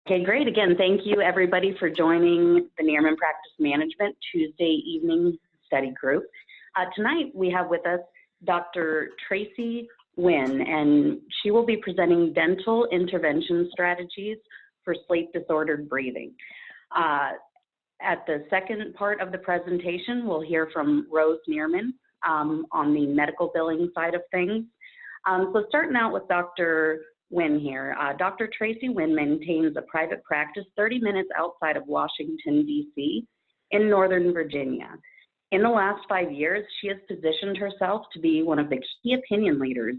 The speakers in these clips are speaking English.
Okay, great. Again, thank you everybody for joining the Nierman Practice Management Tuesday evening study group. Tonight we have with us Dr. Tracey Nguyen, and she will be presenting dental intervention strategies for sleep-disordered breathing. At the second part of the presentation, we'll hear from Rose Nierman on the medical billing side of things. So starting out with Dr. Nguyen here. Dr. Tracey Nguyen maintains a private practice 30 minutes outside of Washington, D.C. in Northern Virginia. In the last 5 years, she has positioned herself to be one of the key opinion leaders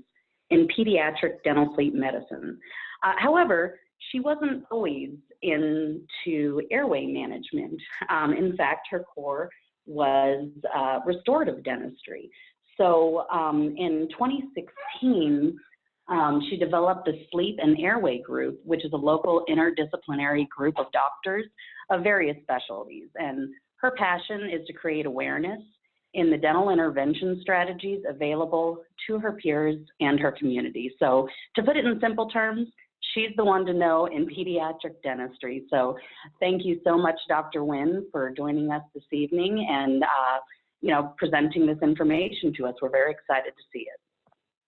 in pediatric dental sleep medicine. However, she wasn't always into airway management. In fact, her core was restorative dentistry. So in 2016, she developed the Sleep and Airway Group, which is a local interdisciplinary group of doctors of various specialties. And her passion is to create awareness in the dental intervention strategies available to her peers and her community. So to put it in simple terms, she's the one to know in pediatric dentistry. So thank you so much, Dr. Nguyen, for joining us this evening and presenting this information to us. We're very excited to see it.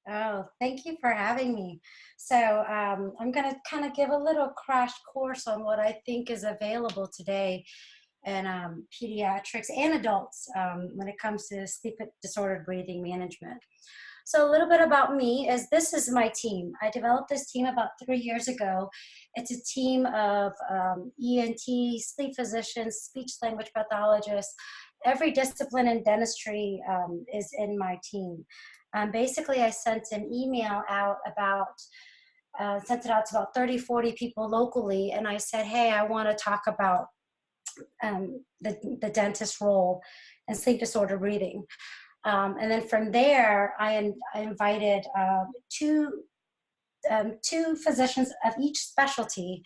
Oh, thank you for having me. So I'm going to kind of give a little crash course on what I think is available today in pediatrics and adults when it comes to sleep disordered breathing management. So a little bit about me is this is my team. I developed this team about 3 years ago. It's a team of ENT, sleep physicians, speech language pathologists. Every discipline in dentistry is in my team. Basically, I sent an email out sent it out to about 30, 40 people locally, and I said, hey, I want to talk about the dentist role in sleep disorder breathing. And then from there, I invited two physicians of each specialty,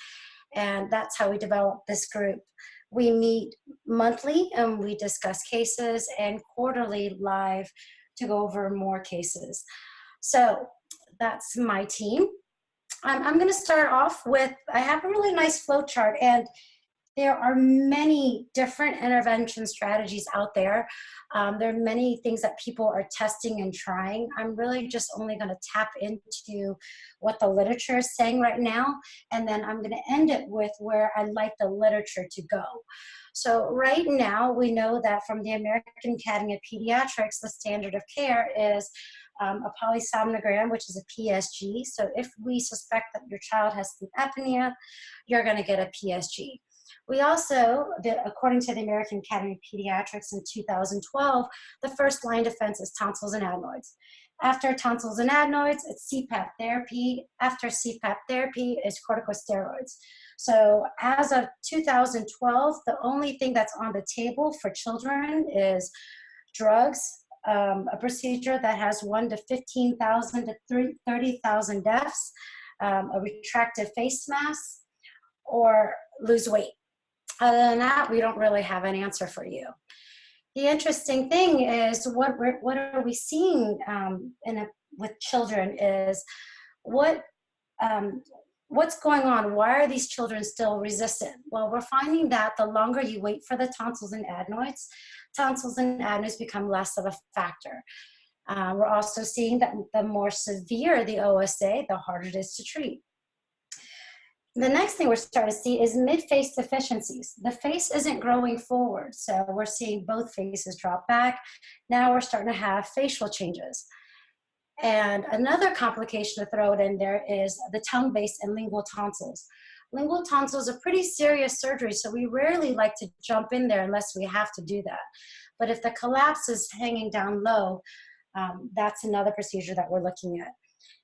and that's how we developed this group. We meet monthly, and we discuss cases, and quarterly live to go over more cases. So that's my team. I'm going to start off with, I have a really nice flow chart, and there are many different intervention strategies out there. There are many things that people are testing and trying. I'm really just only going to tap into what the literature is saying right now, and then I'm going to end it with where I'd like the literature to go. So right now, we know that from the American Academy of Pediatrics, the standard of care is a polysomnogram, which is a PSG. So if we suspect that your child has sleep apnea, you're going to get a PSG. We also, according to the American Academy of Pediatrics in 2012, the first line defense is tonsils and adenoids. After tonsils and adenoids, it's CPAP therapy. After CPAP therapy is corticosteroids. So as of 2012, the only thing that's on the table for children is drugs, a procedure that has 1 to 15,000 to 30,000 deaths, a retractive face mask, or lose weight. Other than that, we don't really have an answer for you. The interesting thing is what are we seeing with children is what's going on? Why are these children still resistant? Well, we're finding that the longer you wait for the tonsils and adenoids become less of a factor. We're also seeing that the more severe the OSA, the harder it is to treat. The next thing we're starting to see is mid-face deficiencies. The face isn't growing forward, so we're seeing both faces drop back. Now we're starting to have facial changes. And another complication to throw it in there is the tongue-based and lingual tonsils. Lingual tonsils are pretty serious surgery, so we rarely like to jump in there unless we have to do that. But if the collapse is hanging down low, that's another procedure that we're looking at.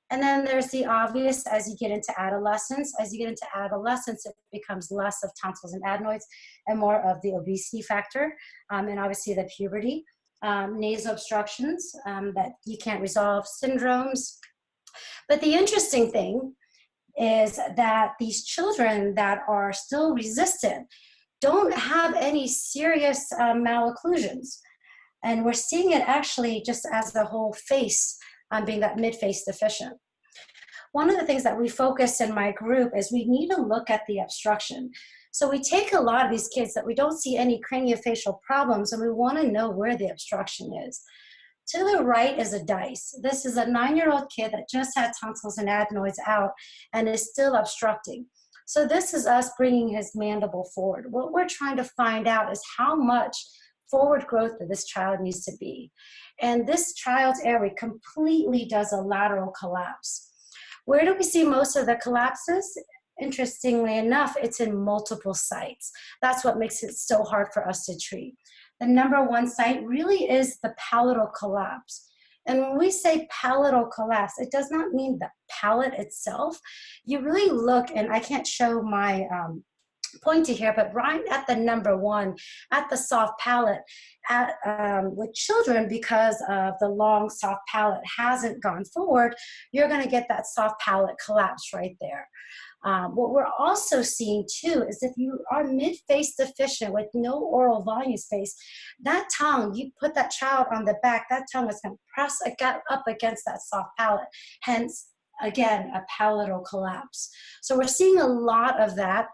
And then there's the obvious as you get into adolescence. As you get into adolescence, it becomes less of tonsils and adenoids and more of the obesity factor, and obviously the puberty, nasal obstructions that you can't resolve, syndromes. But the interesting thing is that these children that are still resistant don't have any serious malocclusions. And we're seeing it actually just as the whole face being that mid-face deficient. one of the things that we focus in my group is we need to look at the obstruction. So we take a lot of these kids that we don't see any craniofacial problems, and we want to know where the obstruction is. To the right is a dice. This is a 9-year-old kid that just had tonsils and adenoids out and is still obstructing. So this is us bringing his mandible forward. What we're trying to find out is how much forward growth that this child needs to be. And this child's airway completely does a lateral collapse. Where do we see most of the collapses? Interestingly enough, it's in multiple sites. That's what makes it so hard for us to treat. The number one site really is the palatal collapse. And when we say palatal collapse, it does not mean the palate itself. You really look, and I can't show my pointer here, but right at the number one, at the soft palate, with children, because of the long soft palate hasn't gone forward, you're going to get that soft palate collapse right there. What we're also seeing too is if you are mid-face deficient with no oral volume space, that tongue, you put that child on the back, that tongue is going to press up against that soft palate, hence again, a palatal collapse. So we're seeing a lot of that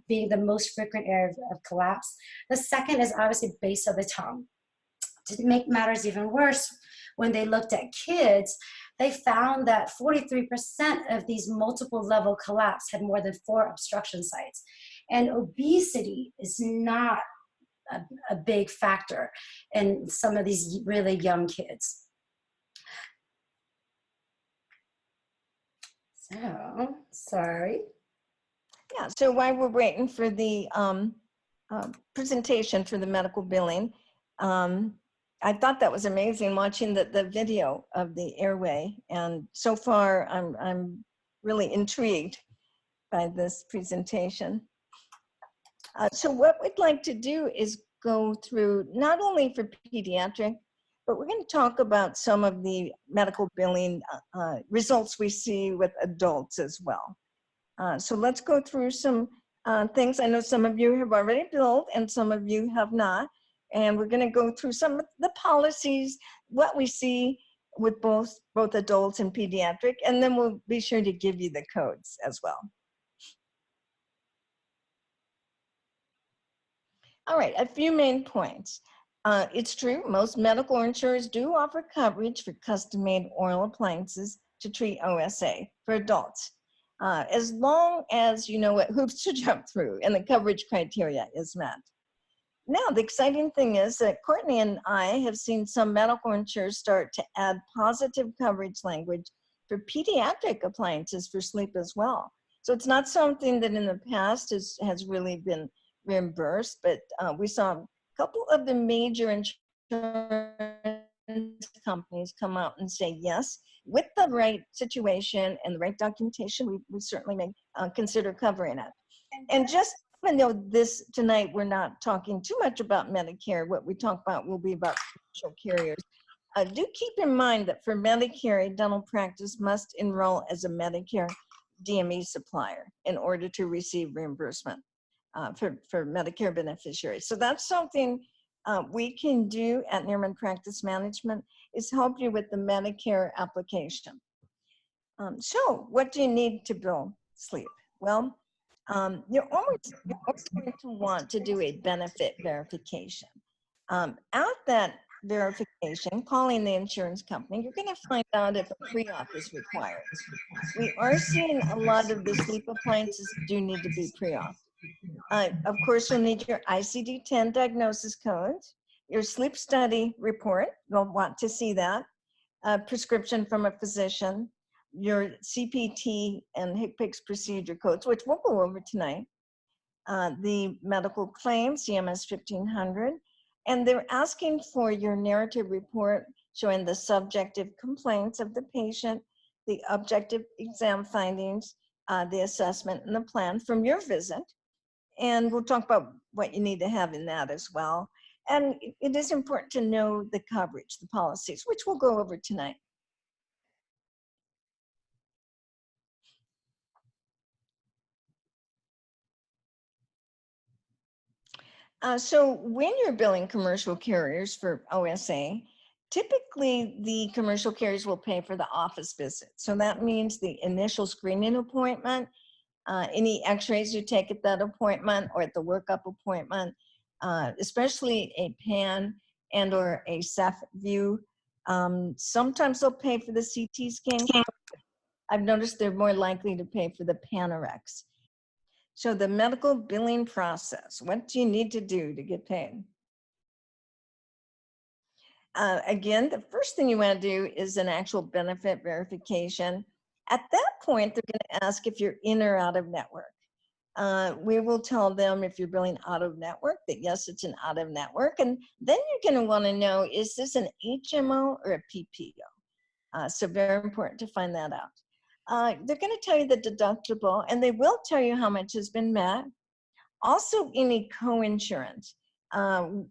being the most frequent area of collapse. The second is obviously base of the tongue. To make matters even worse, when they looked at kids, they found that 43% of these multiple level collapse had more than 4 obstruction sites. And obesity is not a big factor in some of these really young kids. So, sorry. Yeah, so while we're waiting for the presentation for the medical billing, I thought that was amazing watching the video of the Airway, and so far I'm really intrigued by this presentation. So what we'd like to do is go through not only for pediatric, but we're going to talk about some of the medical billing results we see with adults as well. So let's go through some things. I know some of you have already billed and some of you have not. And we're going to go through some of the policies, what we see with both adults and pediatric, and then we'll be sure to give you the codes as well. All right, a few main points. It's true, most medical insurers do offer coverage for custom-made oral appliances to treat OSA for adults, as long as you know what hoops to jump through and the coverage criteria is met. Now, the exciting thing is that Courtney and I have seen some medical insurers start to add positive coverage language for pediatric appliances for sleep as well. So it's not something that in the past has really been reimbursed, but we saw a couple of the major insurance companies come out and say yes, with the right situation and the right documentation, we certainly may consider covering it. And just even though tonight we're not talking too much about Medicare, what we talk about will be about commercial carriers. Do keep in mind that for Medicare, a dental practice must enroll as a Medicare DME supplier in order to receive reimbursement for Medicare beneficiaries. So that's something we can do at Nierman Practice Management, is help you with the Medicare application. So what do you need to bill sleep? Well, you're always going to want to do a benefit verification. At that verification, calling the insurance company, you're going to find out if a pre-auth is required. We are seeing a lot of the sleep appliances do need to be pre-auth. Of course, you'll need your ICD-10 diagnosis codes, your sleep study report, you'll want to see that, a prescription from a physician, your CPT and HCPCS procedure codes, which we'll go over tonight, the medical claims, CMS 1500, and they're asking for your narrative report showing the subjective complaints of the patient, the objective exam findings, the assessment and the plan from your visit. And we'll talk about what you need to have in that as well. And it is important to know the coverage, the policies, which we'll go over tonight. So when you're billing commercial carriers for OSA, typically the commercial carriers will pay for the office visit. So that means the initial screening appointment, any x-rays you take at that appointment or at the workup appointment, especially a pan and or a Ceph view. Sometimes they'll pay for the CT scan. I've noticed they're more likely to pay for the Panorex. So the medical billing process, what do you need to do to get paid? Again, the first thing you want to do is an actual benefit verification. At that point, they're going to ask if you're in or out of network. We will tell them if you're billing out of network that yes, it's an out of network. And then you're going to want to know, is this an HMO or a PPO? So very important to find that out. They're going to tell you the deductible, and they will tell you how much has been met. Also, any co-insurance.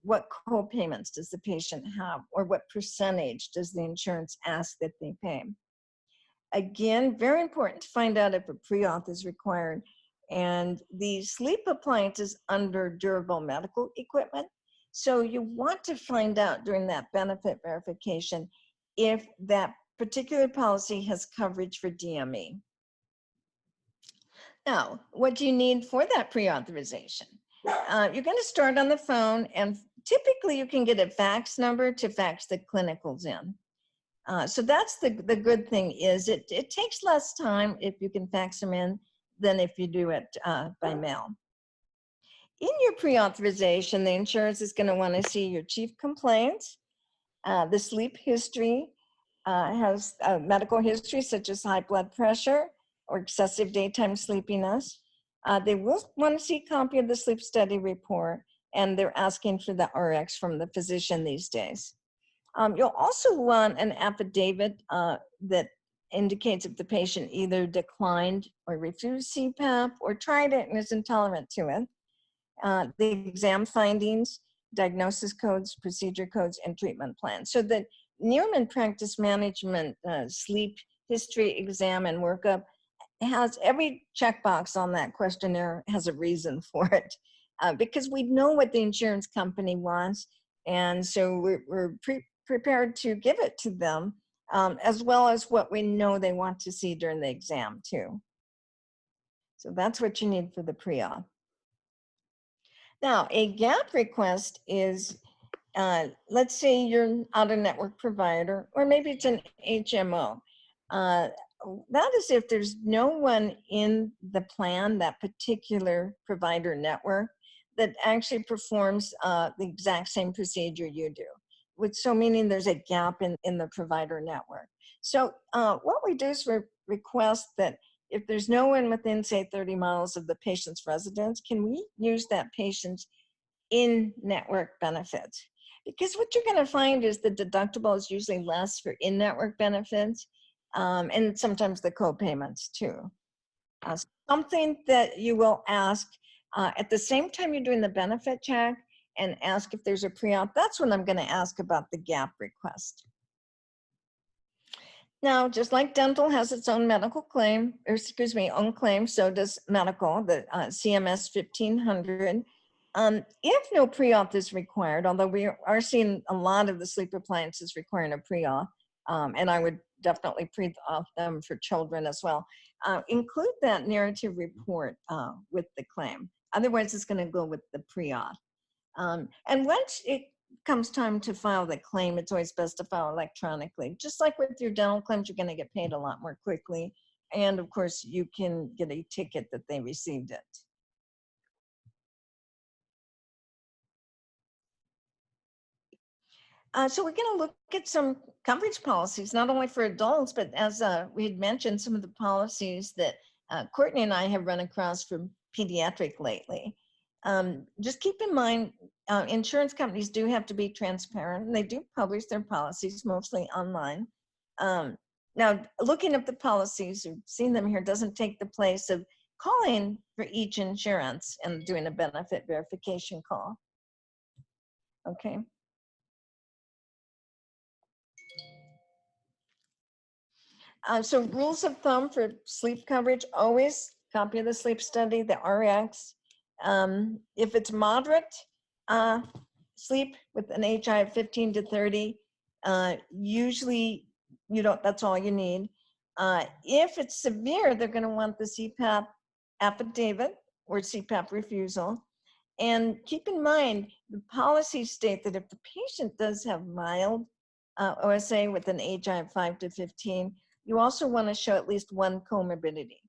What co-payments does the patient have, or what percentage does the insurance ask that they pay? Again, very important to find out if a pre-auth is required. And the sleep appliance is under durable medical equipment. So you want to find out during that benefit verification if that particular policy has coverage for DME. Now, what do you need for that pre-authorization? You're going to start on the phone, and typically you can get a fax number to fax the clinicals in. So that's the good thing is it takes less time if you can fax them in than if you do it by mail. In your pre-authorization, the insurance is going to want to see your chief complaints, the sleep history, has a medical history such as high blood pressure or excessive daytime sleepiness. They will want to see a copy of the sleep study report, and they're asking for the RX from the physician these days. You'll also want an affidavit that indicates if the patient either declined or refused CPAP or tried it and is intolerant to it. The exam findings, diagnosis codes, procedure codes, and treatment plans. So the Nierman Practice Management sleep history exam and workup has every checkbox on that questionnaire has a reason for it, because we know what the insurance company wants, and so we're prepared to give it to them, as well as what we know they want to see during the exam too. So that's what you need for the pre-auth. Now, a gap request is, let's say you're an out-of-network provider, or maybe it's an HMO. That is if there's no one in the plan, that particular provider network, that actually performs the exact same procedure you do. So meaning there's a gap in the provider network. So what we do is we request that if there's no one within, say, 30 miles of the patient's residence, can we use that patient's in-network benefits? Because what you're going to find is the deductible is usually less for in-network benefits, and sometimes the co-payments too. Something that you will ask at the same time you're doing the benefit check and ask if there's a pre-auth, that's when I'm going to ask about the gap request. Now, just like dental has its own medical claim, or excuse me, own claim, so does medical, the CMS 1500. If no pre-auth is required, although we are seeing a lot of the sleep appliances requiring a pre-auth, and I would definitely pre-auth them for children as well, include that narrative report with the claim. Otherwise, it's going to go with the pre-auth. And once it comes time to file the claim, it's always best to file electronically. Just like with your dental claims, you're going to get paid a lot more quickly. And of course, you can get a ticket that they received it. So we're going to look at some coverage policies, not only for adults, but as we had mentioned, some of the policies that Courtney and I have run across from Pediatric lately. Just keep in mind, insurance companies do have to be transparent, and they do publish their policies mostly online. Now, looking up the policies or seeing them here doesn't take the place of calling for each insurance and doing a benefit verification call. Okay. So rules of thumb for sleep coverage, always copy of the sleep study, the RX. If it's moderate sleep with an HI of 15 to 30, Usually, that's all you need. If it's severe, they're going to want the CPAP affidavit or CPAP refusal. And keep in mind, the policies state that if the patient does have mild OSA with an AGI of 5 to 15, you also want to show at least one comorbidity,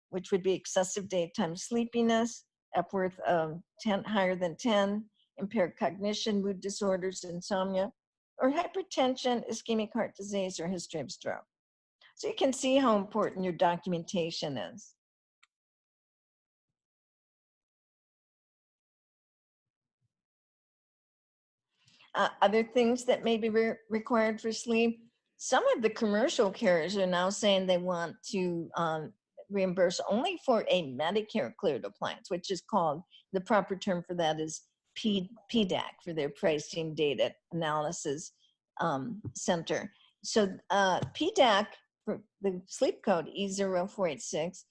which would be excessive daytime sleepiness, Epworth of 10, higher than 10, impaired cognition, mood disorders, insomnia, or hypertension, ischemic heart disease, or history of stroke. So you can see how important your documentation is. Other things that may be required for sleep, some of the commercial carriers are now saying they want to reimburse only for a Medicare cleared appliance, which is called, the proper term for that is PDAC, for their Pricing Data Analysis Center. So PDAC, for the sleep code E0486,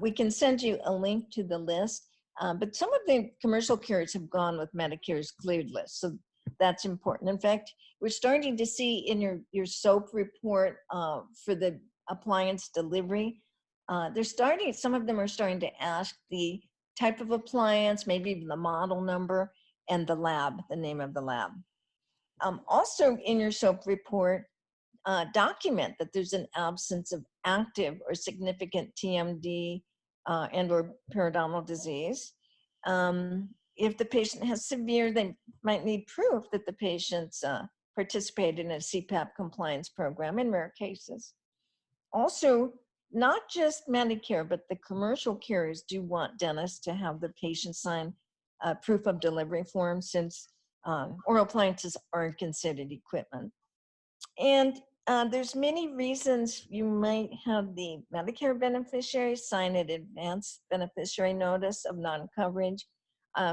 we can send you a link to the list, but some of the commercial carriers have gone with Medicare's cleared list. So that's important. In fact, we're starting to see in your SOAP report for the appliance delivery, some of them are starting to ask the type of appliance, maybe even the model number, and the lab, the name of the lab. Also in your SOAP report, document that there's an absence of active or significant TMD and or periodontal disease. If the patient has severe, they might need proof that the patient's participated in a CPAP compliance program in rare cases. Also, not just Medicare, but the commercial carriers do want dentists to have the patient sign proof of delivery form, since oral appliances aren't considered equipment. And there's many reasons you might have the Medicare beneficiary sign an advance beneficiary notice of non-coverage.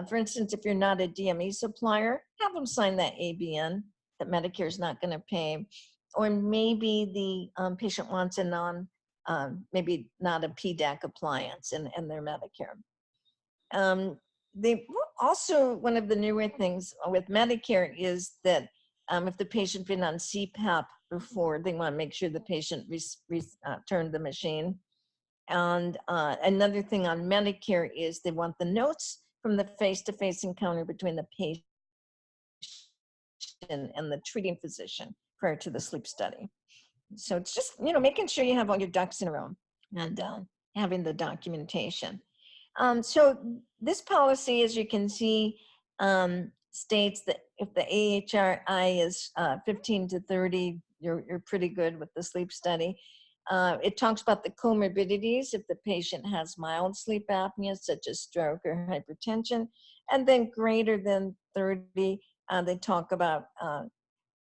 For instance, if you're not a DME supplier, have them sign that ABN that Medicare is not going to pay. Or maybe the patient wants a maybe not a PDAC appliance in their Medicare. Also, one of the newer things with Medicare is that if the patient been on CPAP before, they want to make sure the patient returned the machine. And another thing on Medicare is they want the notes from the face-to-face encounter between the patient and the treating physician prior to the sleep study. So it's just, making sure you have all your ducks in a row and having the documentation. So this policy, as you can see, states that if the AHRI is 15 to 30, you're pretty good with the sleep study. It talks about the comorbidities if the patient has mild sleep apnea, such as stroke or hypertension, and then greater than 30, they talk about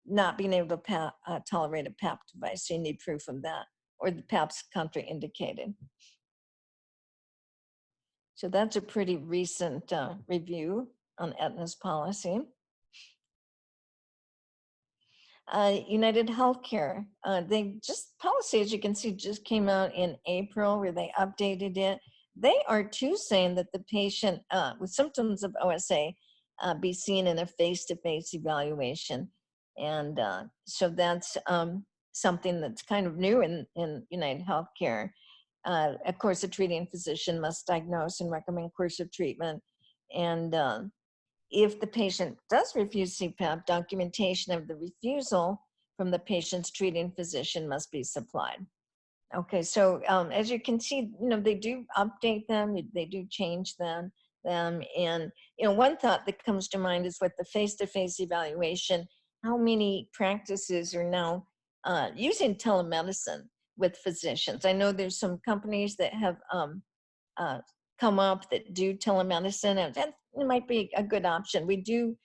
not being able to tolerate a PAP device. So you need proof of that, or the PAP's contraindicated. So that's a pretty recent review on Aetna's policy. United Healthcare, policy, as you can see, just came out in April, where they updated it. They are too saying that the patient with symptoms of OSA be seen in a face-to-face evaluation. And so that's something that's kind of new in United Healthcare. Of course, a treating physician must diagnose and recommend course of treatment. And if the patient does refuse CPAP, documentation of the refusal from the patient's treating physician must be supplied. Okay, so as you can see, they do update them, they do change them. And one thought that comes to mind is with the face-to-face evaluation, how many practices are now using telemedicine with physicians? I know there's some companies that have come up that do telemedicine, and that might be a good option. We do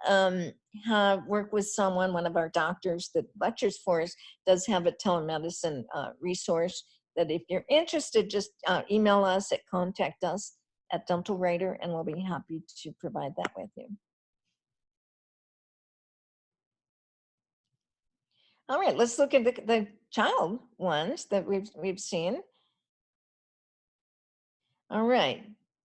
work with one of our doctors that lectures for us does have a telemedicine resource that if you're interested, just email us at contact us at Dental Writer, and we'll be happy to provide that with you. All right, let's look at the child ones that we've seen. All right,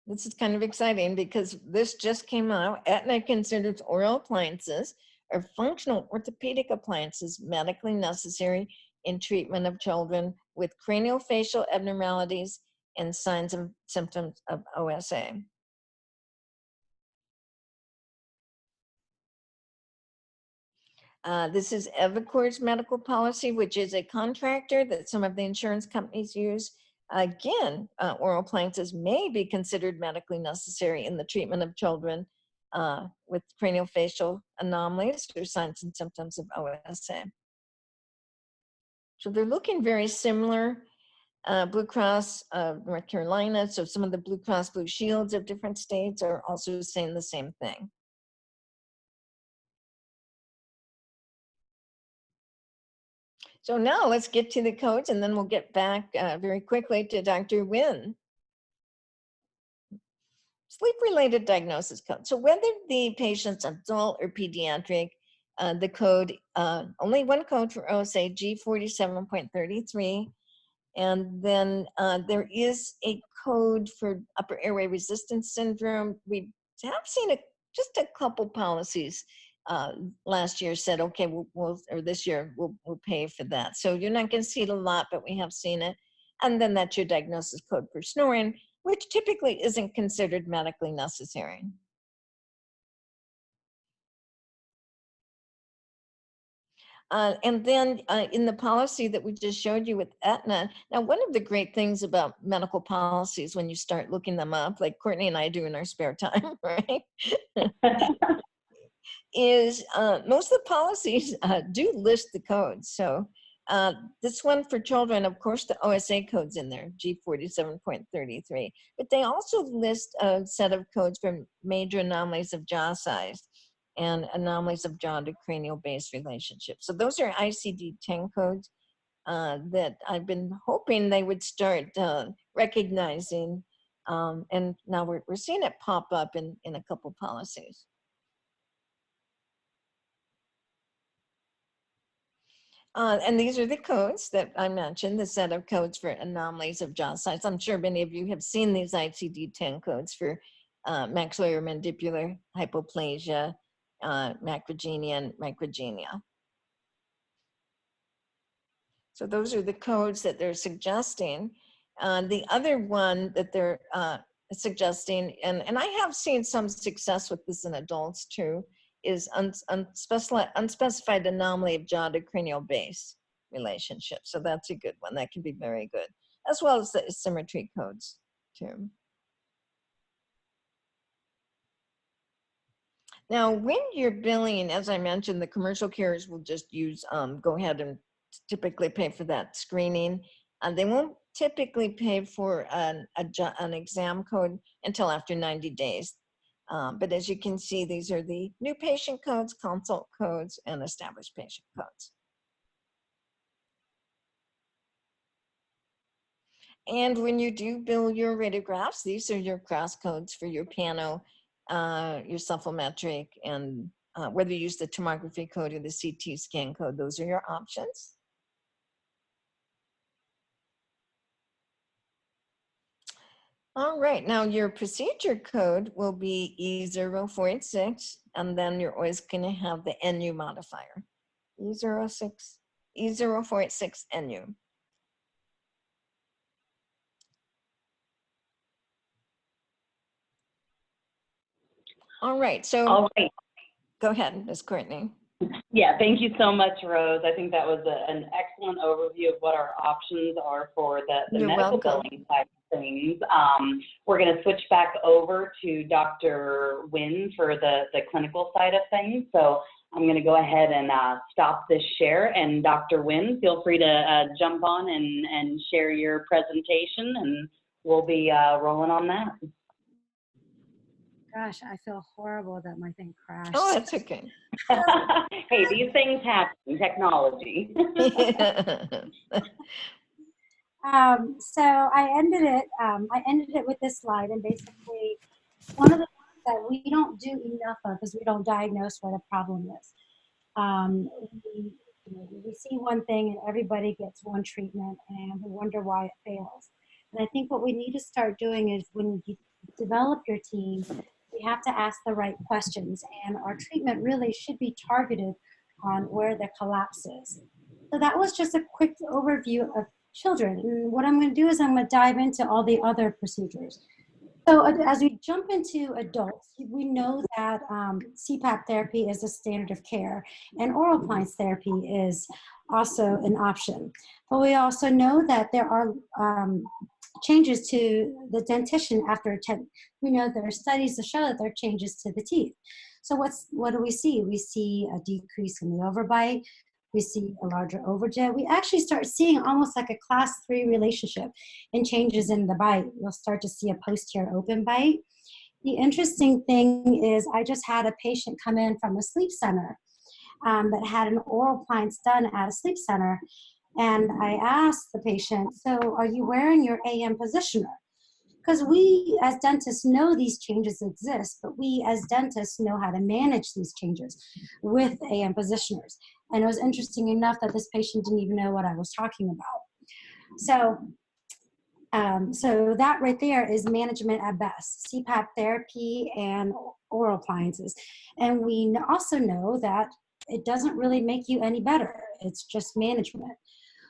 this is kind of exciting because this just came out. Aetna considers oral appliances are functional orthopedic appliances medically necessary in treatment of children with craniofacial abnormalities and signs and symptoms of OSA. This is Evicor's medical policy, which is a contractor that some of the insurance companies use. Again, oral appliances may be considered medically necessary in the treatment of children with craniofacial anomalies or signs and symptoms of OSA. So they're looking very similar. Blue Cross of North Carolina, so some of the Blue Cross Blue Shields of different states are also saying the same thing. So now let's get to the codes, and then we'll get back very quickly to Dr. Nguyen. Sleep-related diagnosis code. So whether the patient's adult or pediatric, the code, only one code for OSA, G47.33. And then there is a code for upper airway resistance syndrome. We have seen just a couple policies last year said, okay, or this year, we'll pay for that. So you're not going to see it a lot, but we have seen it. And then that's your diagnosis code for snoring, which typically isn't considered medically necessary. And then in the policy that we just showed you with Aetna, now one of the great things about medical policies when you start looking them up, like Courtney and I do in our spare time, right? is most of the policies do list the codes. So this one for children, of course, the OSA code's in there, G47.33, but they also list a set of codes for major anomalies of jaw size and anomalies of jaw to cranial base relationship. So those are ICD-10 codes that I've been hoping they would start recognizing. And now we're seeing it pop up in a couple policies. And these are the codes that I mentioned, the set of codes for anomalies of jaw size. I'm sure many of you have seen these ICD-10 codes for maxillary or mandibular hypoplasia, macrogenia, and microgenia. So those are the codes that they're suggesting. The other one that they're suggesting, and I have seen some success with this in adults too, is unspecified anomaly of jaw to cranial base relationship. So that's a good one. That can be very good, as well as the asymmetry codes too. Now, when you're billing, as I mentioned, the commercial carriers will just use, go ahead and typically pay for that screening. They won't typically pay for an exam code until after 90 days. But as you can see, these are the new patient codes, consult codes, and established patient codes. And when you do bill your radiographs, these are your cross codes for your pano, your cephalometric, and whether you use the tomography code or the CT scan code, those are your options. All right, now your procedure code will be E0486, and then you're always going to have the NU modifier, E0486 NU. All right, so go ahead, Ms. Courtney. Yeah, thank you so much, Rose. I think that was an excellent overview of what our options are for the medical billing side of things. We're going to switch back over to Dr. Nguyen for the clinical side of things. So I'm going to go ahead and stop this share. And Dr. Nguyen, feel free to jump on and share your presentation, and we'll be rolling on that. Gosh, I feel horrible that my thing crashed. Oh, that's okay. Hey, these things happen, technology. So I ended it with this slide, and basically one of the things that we don't do enough of is we don't diagnose what a problem is. We see one thing and everybody gets one treatment and we wonder why it fails. And I think what we need to start doing is when you develop your team, we have to ask the right questions, and our treatment really should be targeted on where the collapse is. So that was just a quick overview of children. And what I'm going to do is I'm going to dive into all the other procedures. So as we jump into adults, we know that CPAP therapy is a standard of care, and oral appliance therapy is also an option. But we also know that there are changes to the dentition after we know there are studies to show that there are changes to the teeth. So what do we see? We see a decrease in the overbite. We see a larger overjet. We actually start seeing almost like a class 3 relationship in changes in the bite. You'll start to see a posterior open bite. The interesting thing is I just had a patient come in from a sleep center that had an oral appliance done at a sleep center. And I asked the patient, so are you wearing your AM positioner? Because we as dentists know these changes exist, but we as dentists know how to manage these changes with AM positioners. And it was interesting enough that this patient didn't even know what I was talking about. So that right there is management at best, CPAP therapy and oral appliances. And we also know that it doesn't really make you any better. It's just management.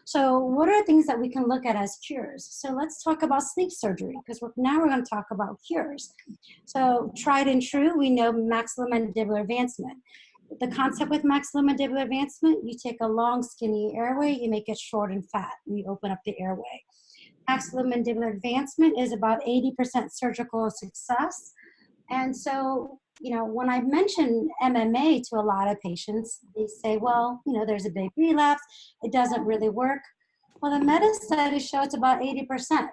So what are things that we can look at as cures? So let's talk about sleep surgery, because now we're going to talk about cures. So tried and true, we know maxillomandibular advancement. The concept with maxillomandibular advancement, you take a long skinny airway, you make it short and fat, and you open up the airway. Maxillomandibular advancement is about 80% surgical success. And so, you know, when I mention MMA to a lot of patients, they say, well, you know, there's a big relapse. It doesn't really work. Well, the meta study shows it's about 80%.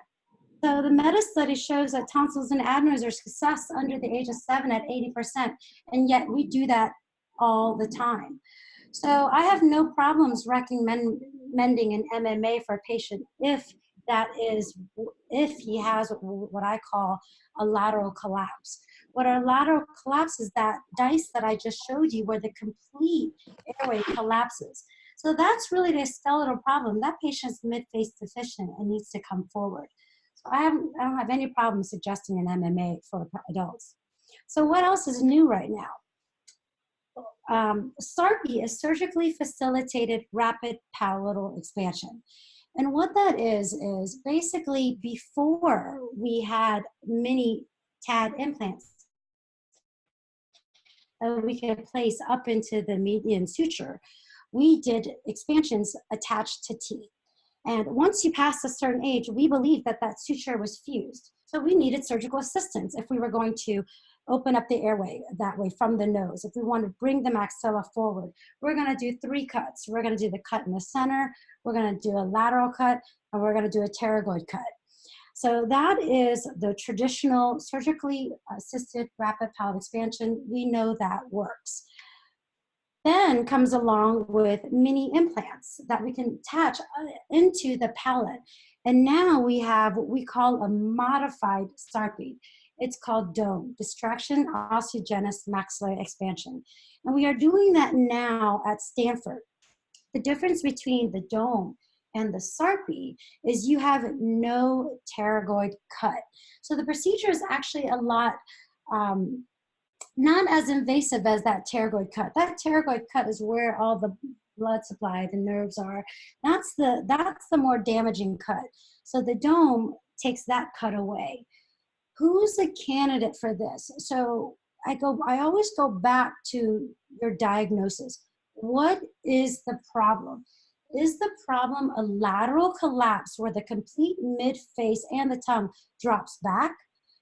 So the meta study shows that tonsils and adenoids are success under the age of 7 at 80%. And yet we do that all the time. So I have no problems recommending an MMA for a patient if he has what I call a lateral collapse. What a lateral collapse is that dice that I just showed you where the complete airway collapses. So that's really the skeletal problem. That patient's mid-face deficient and needs to come forward. So I don't have any problem suggesting an MMA for adults. So what else is new right now? sarpy is surgically facilitated rapid palatal expansion. And what that is basically before we had mini TAD implants that we could place up into the median suture, we did expansions attached to teeth. And once you pass a certain age, we believed that that suture was fused. So we needed surgical assistance if we were going to open up the airway that way from the nose. If we want to bring the maxilla forward, we're going to do 3 cuts. We're going to do the cut in the center, we're going to do a lateral cut, and we're going to do a pterygoid cut. So that is the traditional surgically assisted rapid palate expansion. We know that works. Then comes along with mini implants that we can attach into the palate. And now we have what we call a modified sarpy. It's called DOME, Distraction Osteogenesis Maxillary Expansion. And we are doing that now at Stanford. The difference between the DOME and the sarpy is you have no pterygoid cut. So the procedure is actually a lot not as invasive as that pterygoid cut. That pterygoid cut is where all the blood supply, the nerves are. That's the more damaging cut. So the DOME takes that cut away. Who's a candidate for this? So I always go back to your diagnosis. What is the problem? Is the problem a lateral collapse where the complete mid-face and the tongue drops back?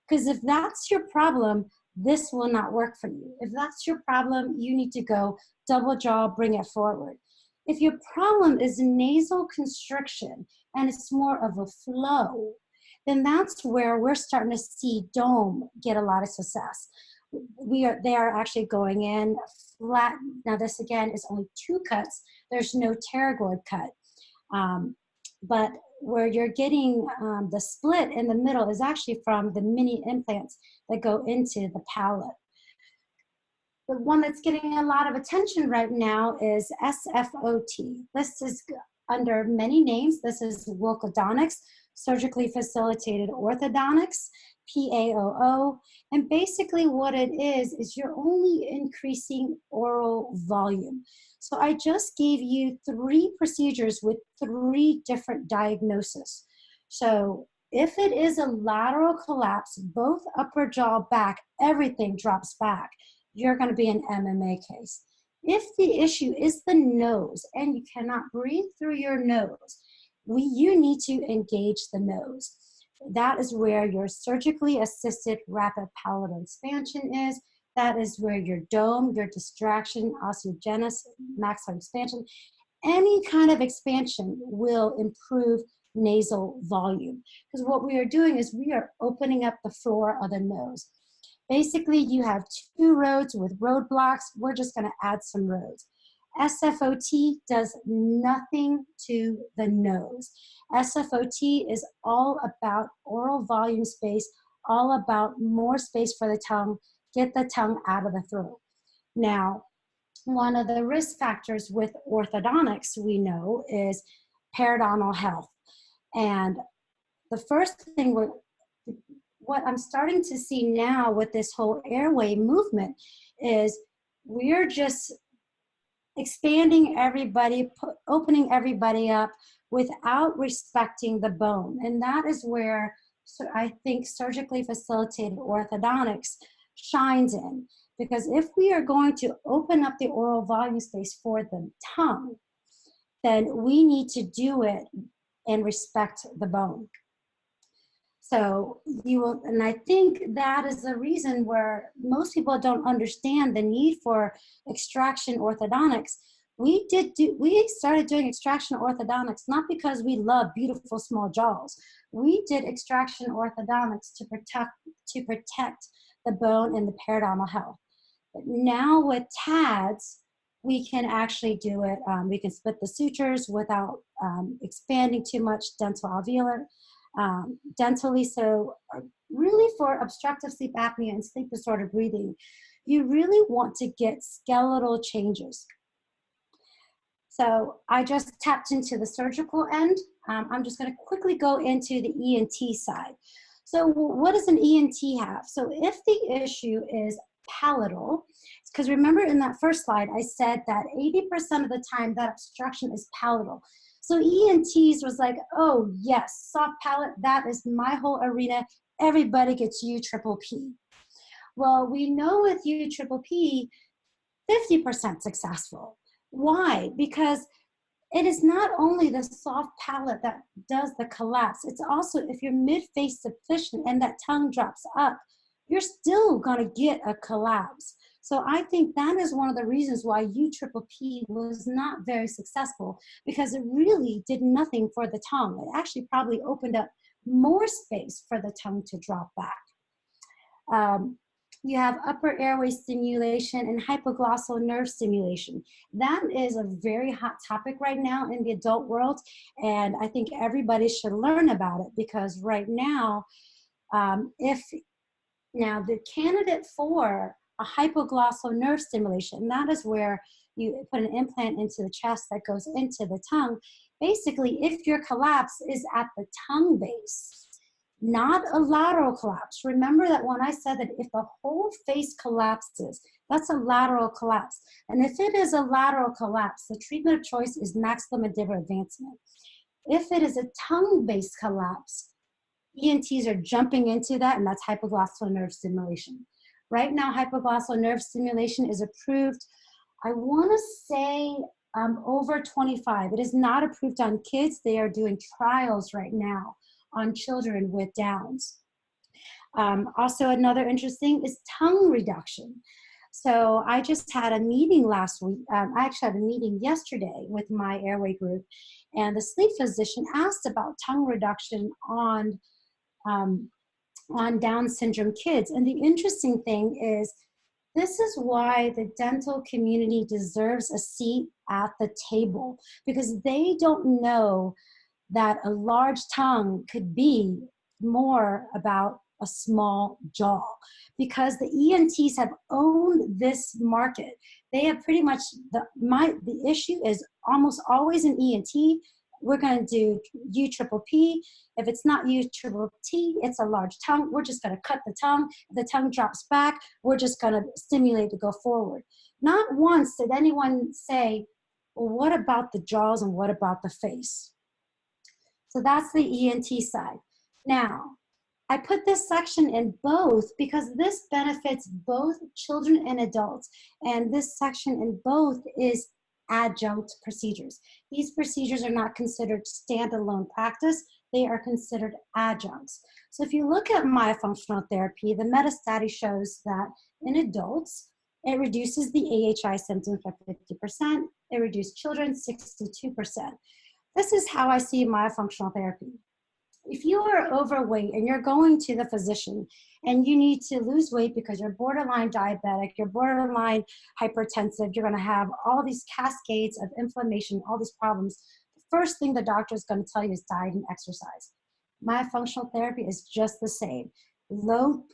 Because if that's your problem, this will not work for you. If that's your problem, you need to go double jaw, bring it forward. If your problem is nasal constriction and it's more of a flow, then that's where we're starting to see DOME get a lot of success. They are actually going in flat. Now this again is only 2 cuts. There's no pterygoid cut. But where you're getting the split in the middle is actually from the mini implants that go into the palate. The one that's getting a lot of attention right now is SFOT. This is under many names. This is Orthodontics, surgically facilitated orthodontics, PAOO. And basically what it is you're only increasing oral volume. So I just gave you 3 procedures with 3 different diagnoses. So if it is a lateral collapse, both upper jaw, back, everything drops back, you're going to be an MMA case. If the issue is the nose and you cannot breathe through your nose, you need to engage the nose. That is where your surgically assisted rapid palatal expansion is. That is where your dome, your distraction, osteogenesis, maxillary expansion, any kind of expansion will improve nasal volume. Because what we are doing is we are opening up the floor of the nose. Basically, you have 2 roads with roadblocks. We're just going to add some roads. SFOT does nothing to the nose. SFOT is all about oral volume space, all about more space for the tongue, get the tongue out of the throat. Now, one of the risk factors with orthodontics we know is periodontal health. And the first thing what I'm starting to see now with this whole airway movement is we're just expanding everybody, opening everybody up without respecting the bone. And that is where I think surgically facilitated orthodontics shines in. Because if we are going to open up the oral volume space for the tongue, then we need to do it and respect the bone. So you will, and I think that is the reason where most people don't understand the need for extraction orthodontics. We started doing extraction orthodontics not because we love beautiful small jaws. We did extraction orthodontics to protect the bone and the periodontal health. But now with TADS, we can actually do it. We can split the sutures without expanding too much dental alveolar. Dentally, so really for obstructive sleep apnea and sleep disordered breathing, you really want to get skeletal changes. So I just tapped into the surgical end. I'm just going to quickly go into the ENT side. So what does an ENT have? So if the issue is palatal, because remember in that first slide, I said that 80% of the time that obstruction is palatal. So ENTs was like, oh yes, soft palate, that is my whole arena. Everybody gets UPPP. Well, we know with UPPP, 50% successful. Why? Because it is not only the soft palate that does the collapse, it's also if you're mid-face deficient and that tongue drops up, you're still gonna get a collapse. So I think that is one of the reasons why UPPP was not very successful, because it really did nothing for the tongue. It actually probably opened up more space for the tongue to drop back. You have upper airway stimulation and hypoglossal nerve stimulation. That is a very hot topic right now in the adult world, and I think everybody should learn about it, because right now, now the candidate for a hypoglossal nerve stimulation, that is where you put an implant into the chest that goes into the tongue. Basically, if your collapse is at the tongue base, not a lateral collapse. Remember that when I said that if the whole face collapses, that's a lateral collapse. And if it is a lateral collapse, the treatment of choice is maxillomandibular advancement. If it is a tongue-based collapse, ENTs are jumping into that, and that's hypoglossal nerve stimulation. Right now, hypoglossal nerve stimulation is approved, I want to say over 25. It is not approved on kids. They are doing trials right now on children with Downs. Also, another interesting is tongue reduction. So I just had a meeting last week. I actually had a meeting yesterday with my Airway group, and the sleep physician asked about tongue reduction on Down syndrome kids. And the interesting thing is, this is why the dental community deserves a seat at the table, because they don't know that a large tongue could be more about a small jaw, because the ENTs have owned this market. They have pretty much, the issue is almost always an ENT we're going to do U triple P. If it's not U triple T, it's a large tongue. We're just going to cut the tongue. If the tongue drops back, we're just going to stimulate to go forward. Not once did anyone say, well, what about the jaws and what about the face? So that's the ENT side. Now, I put this section in both because this benefits both children and adults. And this section in both is adjunct procedures. These procedures are not considered standalone practice. They are considered adjuncts. So if you look at myofunctional therapy, the meta-study shows that in adults, it reduces the AHI symptoms by 50%. It reduced children 62%. This is how I see myofunctional therapy. If you are overweight and you're going to the physician and you need to lose weight because you're borderline diabetic, you're borderline hypertensive, you're going to have all these cascades of inflammation, all these problems, the first thing the doctor is going to tell you is diet and exercise. Myofunctional therapy is just the same. Low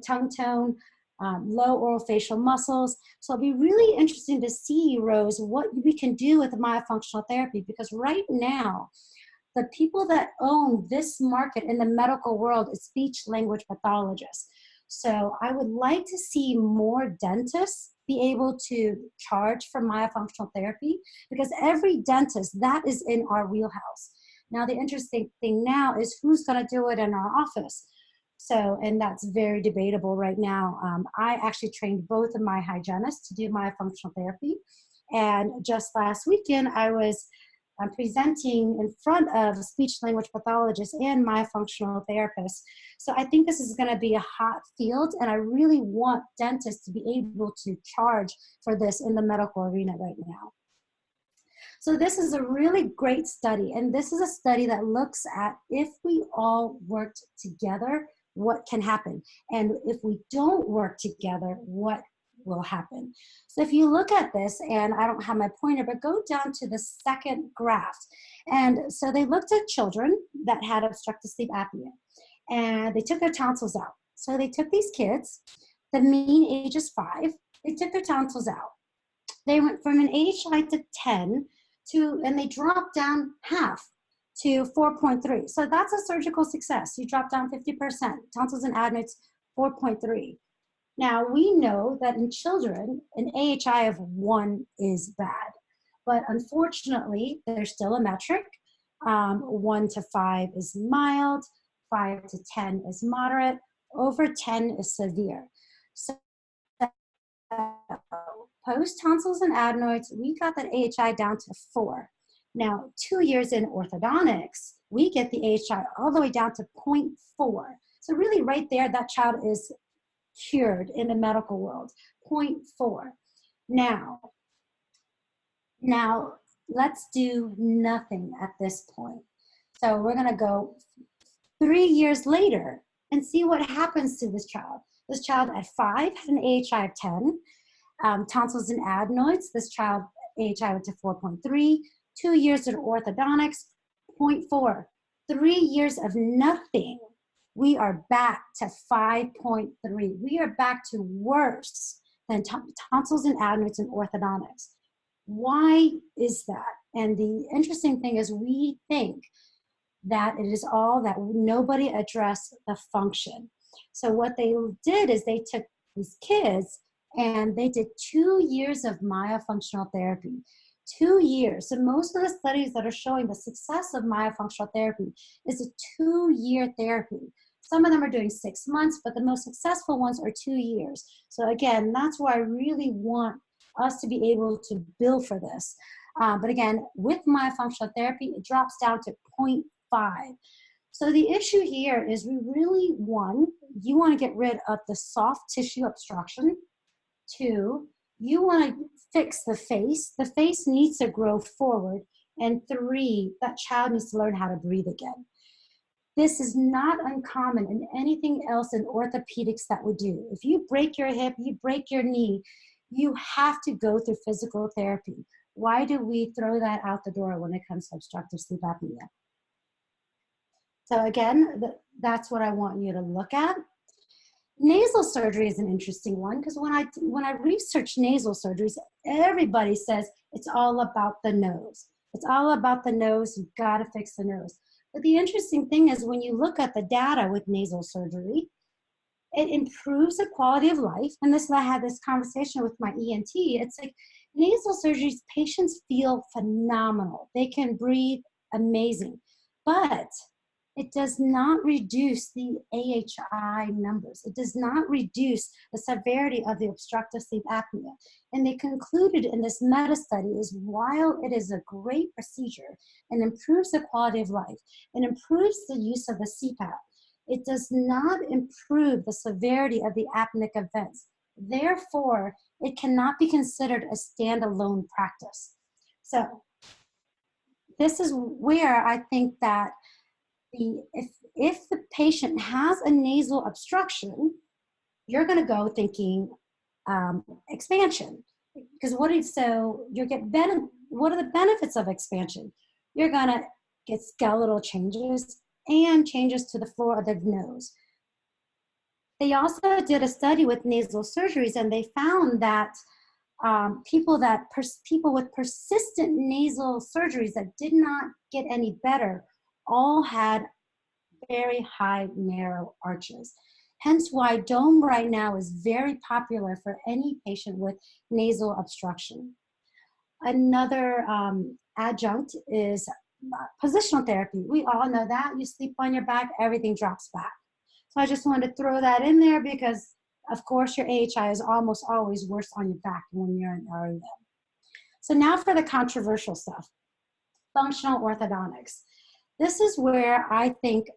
tongue tone, low oral facial muscles. So it'll be really interesting to see, Rose, what we can do with myofunctional therapy, because right now, the people that own this market in the medical world is speech language pathologists. So I would like to see more dentists be able to charge for myofunctional therapy, because every dentist, that is in our wheelhouse. Now, the interesting thing now is who's going to do it in our office. So, and that's very debatable right now. I actually trained both of my hygienists to do myofunctional therapy. And just last weekend, I was presenting in front of speech language pathologists and myofunctional therapists. So I think this is going to be a hot field, and I really want dentists to be able to charge for this in the medical arena right now. So this is a really great study, and this is a study that looks at if we all worked together, what can happen? And if we don't work together, what will happen? So if you look at this, and I don't have my pointer, but go down to the second graph. And so they looked at children that had obstructive sleep apnea, and they took their tonsils out. So they took these kids, the mean age is 5, they took their tonsils out. They went from an AHI to 10 to, and they dropped down half to 4.3. So that's a surgical success. You drop down 50%, tonsils and adenoids 4.3. Now, we know that in children, an AHI of 1 is bad, but unfortunately, there's still a metric. 1 to 5 is mild, 5 to 10 is moderate, over 10 is severe. So post tonsils and adenoids, we got that AHI down to 4. Now, 2 years in orthodontics, we get the AHI all the way down to 0.4. So really right there, that child is cured in the medical world, 0.4. Now let's do nothing at this point. So we're gonna go 3 years later and see what happens to this child. This child at 5 had an AHI of 10. Tonsils and adenoids, this child AHI went to 4.3. 2 years in orthodontics, 0.4. 3 years of nothing, we are back to 5.3. We are back to worse than tonsils and adenoids in orthodontics. Why is that? And the interesting thing is we think that it is all that nobody addressed the function. So what they did is they took these kids and they did 2 years of myofunctional therapy. 2 years. So most of the studies that are showing the success of myofunctional therapy is a 2-year therapy. Some of them are doing 6 months, but the most successful ones are 2 years. So again, that's why I really want us to be able to bill for this. But again, with myofunctional therapy, it drops down to 0.5. So the issue here is we really, 1, you want to get rid of the soft tissue obstruction. 2, you want to fix the face. The face needs to grow forward. And 3, that child needs to learn how to breathe again. This is not uncommon in anything else in orthopedics that we do. If you break your hip, you break your knee, you have to go through physical therapy. Why do we throw that out the door when it comes to obstructive sleep apnea? So again, that's what I want you to look at. Nasal surgery is an interesting one because when I research nasal surgeries, everybody says it's all about the nose. It's all about the nose. You've got to fix the nose. But the interesting thing is when you look at the data with nasal surgery, it improves the quality of life. And this is why I had this conversation with my ENT. It's like nasal surgeries, patients feel phenomenal. They can breathe amazing. But it does not reduce the AHI numbers. It does not reduce the severity of the obstructive sleep apnea. And they concluded in this meta-study is while it is a great procedure and improves the quality of life and improves the use of the CPAP, it does not improve the severity of the apneic events. Therefore, it cannot be considered a standalone practice. So this is where I think that if the patient has a nasal obstruction, you're going to go thinking expansion. Because what are the benefits of expansion? You're going to get skeletal changes and changes to the floor of the nose. They also did a study with nasal surgeries, and they found that people with persistent nasal surgeries that did not get any better all had very high narrow arches. Hence why dome right now is very popular for any patient with nasal obstruction. Another adjunct is positional therapy. We all know that. You sleep on your back, everything drops back. So I just wanted to throw that in there because, of course, your AHI is almost always worse on your back when you're in REM. So now for the controversial stuff, functional orthodontics. This is where I think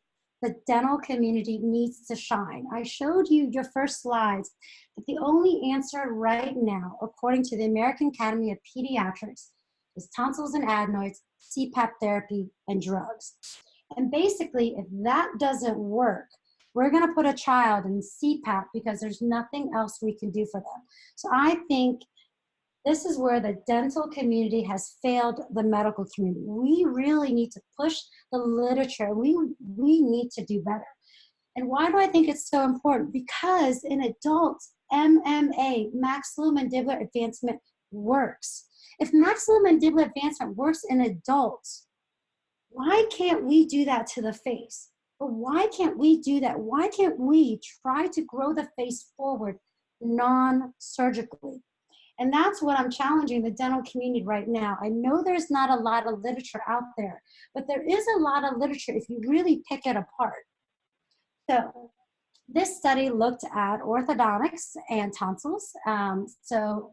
the dental community needs to shine. I showed you your first slides, but the only answer right now, according to the American Academy of Pediatrics, is tonsils and adenoids, CPAP therapy, and drugs. And basically, if that doesn't work, we're gonna put a child in CPAP because there's nothing else we can do for them. So I think this is where the dental community has failed the medical community. We really need to push the literature. We need to do better. And why do I think it's so important? Because in adults, MMA, maxillomandibular advancement, works. If maxillomandibular advancement works in adults, why can't we do that to the face? But why can't we do that? Why can't we try to grow the face forward non-surgically? And that's what I'm challenging the dental community right now. I know there's not a lot of literature out there, but there is a lot of literature if you really pick it apart. So this study looked at orthodontics and tonsils. So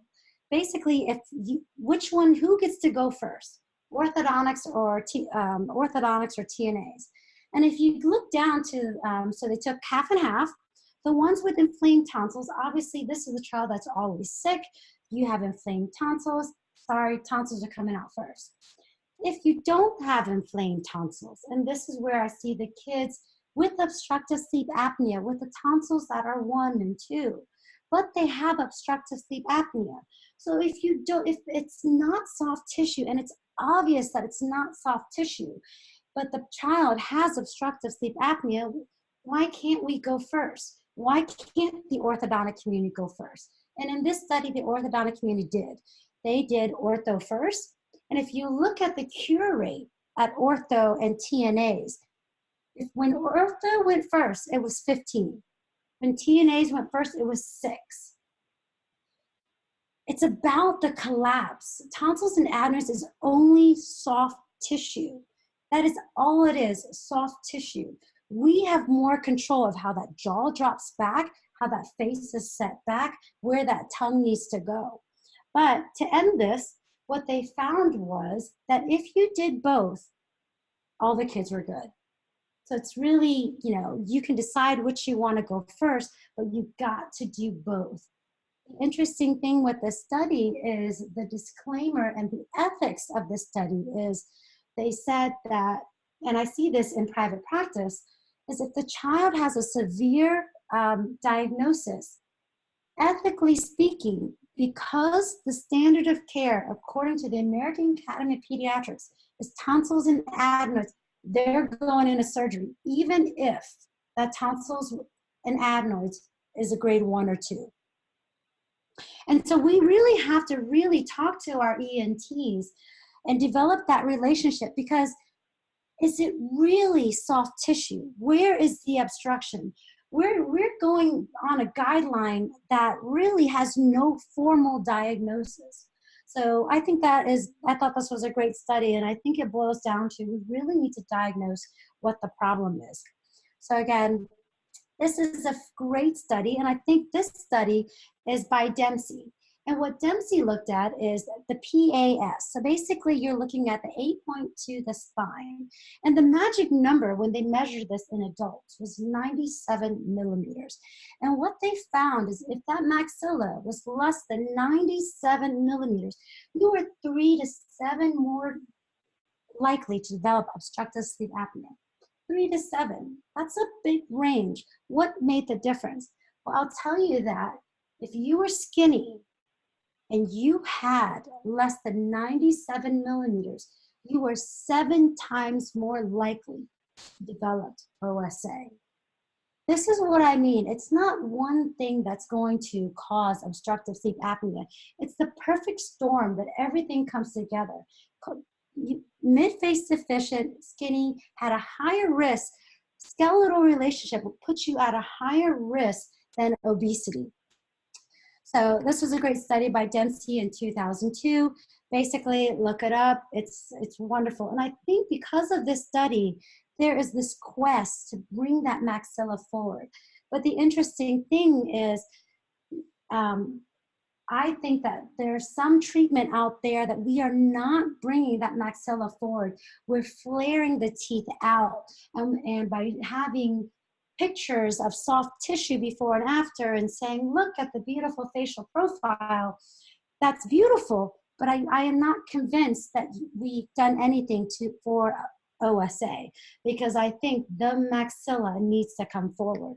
basically, who gets to go first? Orthodontics or TNAs. And if you look down to, so they took half and half. The ones with inflamed tonsils, obviously this is a child that's always sick. You have inflamed tonsils. Sorry, tonsils are coming out first. If you don't have inflamed tonsils, and this is where I see the kids with obstructive sleep apnea, with the tonsils that are 1 and 2, but they have obstructive sleep apnea. So if it's not soft tissue, and it's obvious that it's not soft tissue, but the child has obstructive sleep apnea, why can't we go first? Why can't the orthodontic community go first? And in this study, the orthodontic community did. They did ortho first. And if you look at the cure rate at ortho and TNAs, when ortho went first, it was 15. When TNAs went first, it was 6. It's about the collapse. Tonsils and adenoids is only soft tissue. That is all it is, soft tissue. We have more control of how that jaw drops back, how that face is set back, where that tongue needs to go. But to end this, what they found was that if you did both, all the kids were good. So it's really, you can decide which you want to go first, but you've got to do both. The interesting thing with this study is the disclaimer and the ethics of this study is they said that, and I see this in private practice, is if the child has a severe diagnosis, ethically speaking, because the standard of care, according to the American Academy of Pediatrics, is tonsils and adenoids, they're going into surgery, even if that tonsils and adenoids is a grade 1 or 2. And so we really have to really talk to our ENTs and develop that relationship, because is it really soft tissue? Where is the obstruction? We're going on a guideline that really has no formal diagnosis. So I thought this was a great study, and I think it boils down to we really need to diagnose what the problem is. So again, this is a great study, and I think this study is by Dempsey. And what Dempsey looked at is the PAS. So basically, you're looking at the 8.2, the spine. And the magic number when they measured this in adults was 97 millimeters. And what they found is if that maxilla was less than 97 millimeters, you were 3 to 7 more likely to develop obstructive sleep apnea. 3 to 7, that's a big range. What made the difference? Well, I'll tell you that if you were skinny and you had less than 97 millimeters, you were 7 times more likely to develop OSA. This is what I mean. It's not one thing that's going to cause obstructive sleep apnea. It's the perfect storm that everything comes together. Mid-face deficient, skinny, had a higher risk. Skeletal relationship will put you at a higher risk than obesity. So this was a great study by Dempsey in 2002. Basically, look it up. It's wonderful. And I think because of this study, there is this quest to bring that maxilla forward. But the interesting thing is, I think that there's some treatment out there that we are not bringing that maxilla forward. We're flaring the teeth out, and by having pictures of soft tissue before and after and saying, look at the beautiful facial profile, that's beautiful, but I am not convinced that we've done anything for OSA, because I think the maxilla needs to come forward.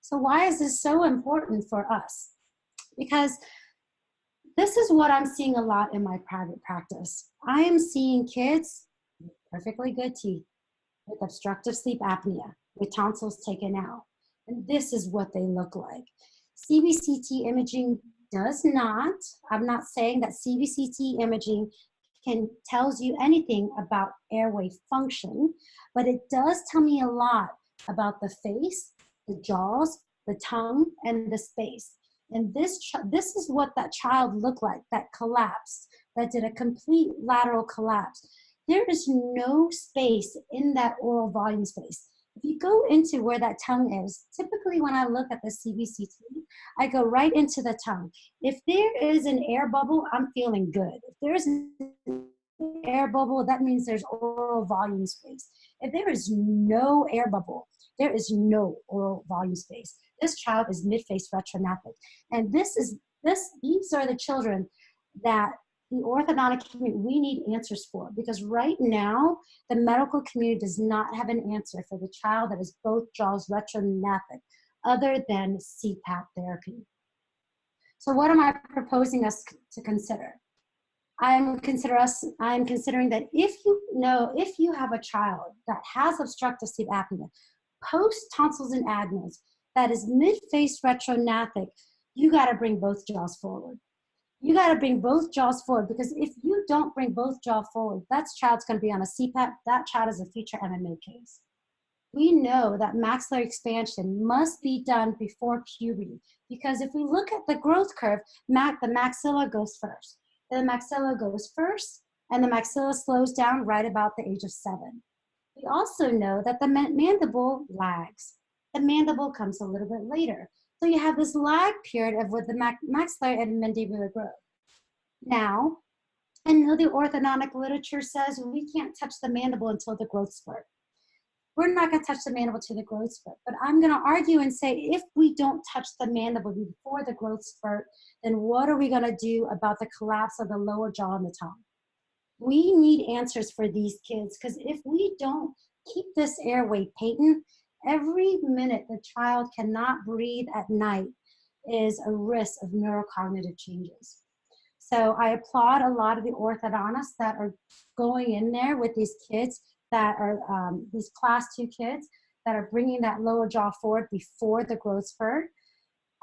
So why is this so important for us? Because this is what I'm seeing a lot in my private practice. I am seeing kids with perfectly good teeth with obstructive sleep apnea, with tonsils taken out. And this is what they look like. CBCT imaging does not, I'm not saying that CBCT imaging tells you anything about airway function, but it does tell me a lot about the face, the jaws, the tongue, and the space. And this is what that child looked like, that collapsed, that did a complete lateral collapse. There is no space in that oral volume space. If you go into where that tongue is, typically when I look at the CBCT, I go right into the tongue. If there is an air bubble, I'm feeling good. If there's an air bubble, that means there's oral volume space. If there is no air bubble, there is no oral volume space. This child is mid-face retrognathic. And these are the children that the orthodontic community, we need answers for, because right now, the medical community does not have an answer for the child that is both jaws retrognathic, other than CPAP therapy. So what am I proposing us to consider? I'm considering that if you have a child that has obstructive sleep apnea, post tonsils and adenoids, that is mid-face retrognathic, you got to bring both jaws forward. You got to bring both jaws forward, because if you don't bring both jaws forward, that child's going to be on a CPAP. That child is a future MMA case. We know that maxillary expansion must be done before puberty, because if we look at the growth curve, the maxilla goes first. The maxilla goes first, and the maxilla slows down right about the age of 7. We also know that the mandible lags. The mandible comes a little bit later. So you have this lag period of with the maxillary and mandibular growth. Now, I know the orthodontic literature says we can't touch the mandible until the growth spurt. We're not going to touch the mandible to the growth spurt, but I'm going to argue and say if we don't touch the mandible before the growth spurt, then what are we going to do about the collapse of the lower jaw and the tongue? We need answers for these kids, because if we don't keep this airway patent, every minute the child cannot breathe at night is a risk of neurocognitive changes. So I applaud a lot of the orthodontists that are going in there with these kids that are these class 2 kids that are bringing that lower jaw forward before the growth spurt.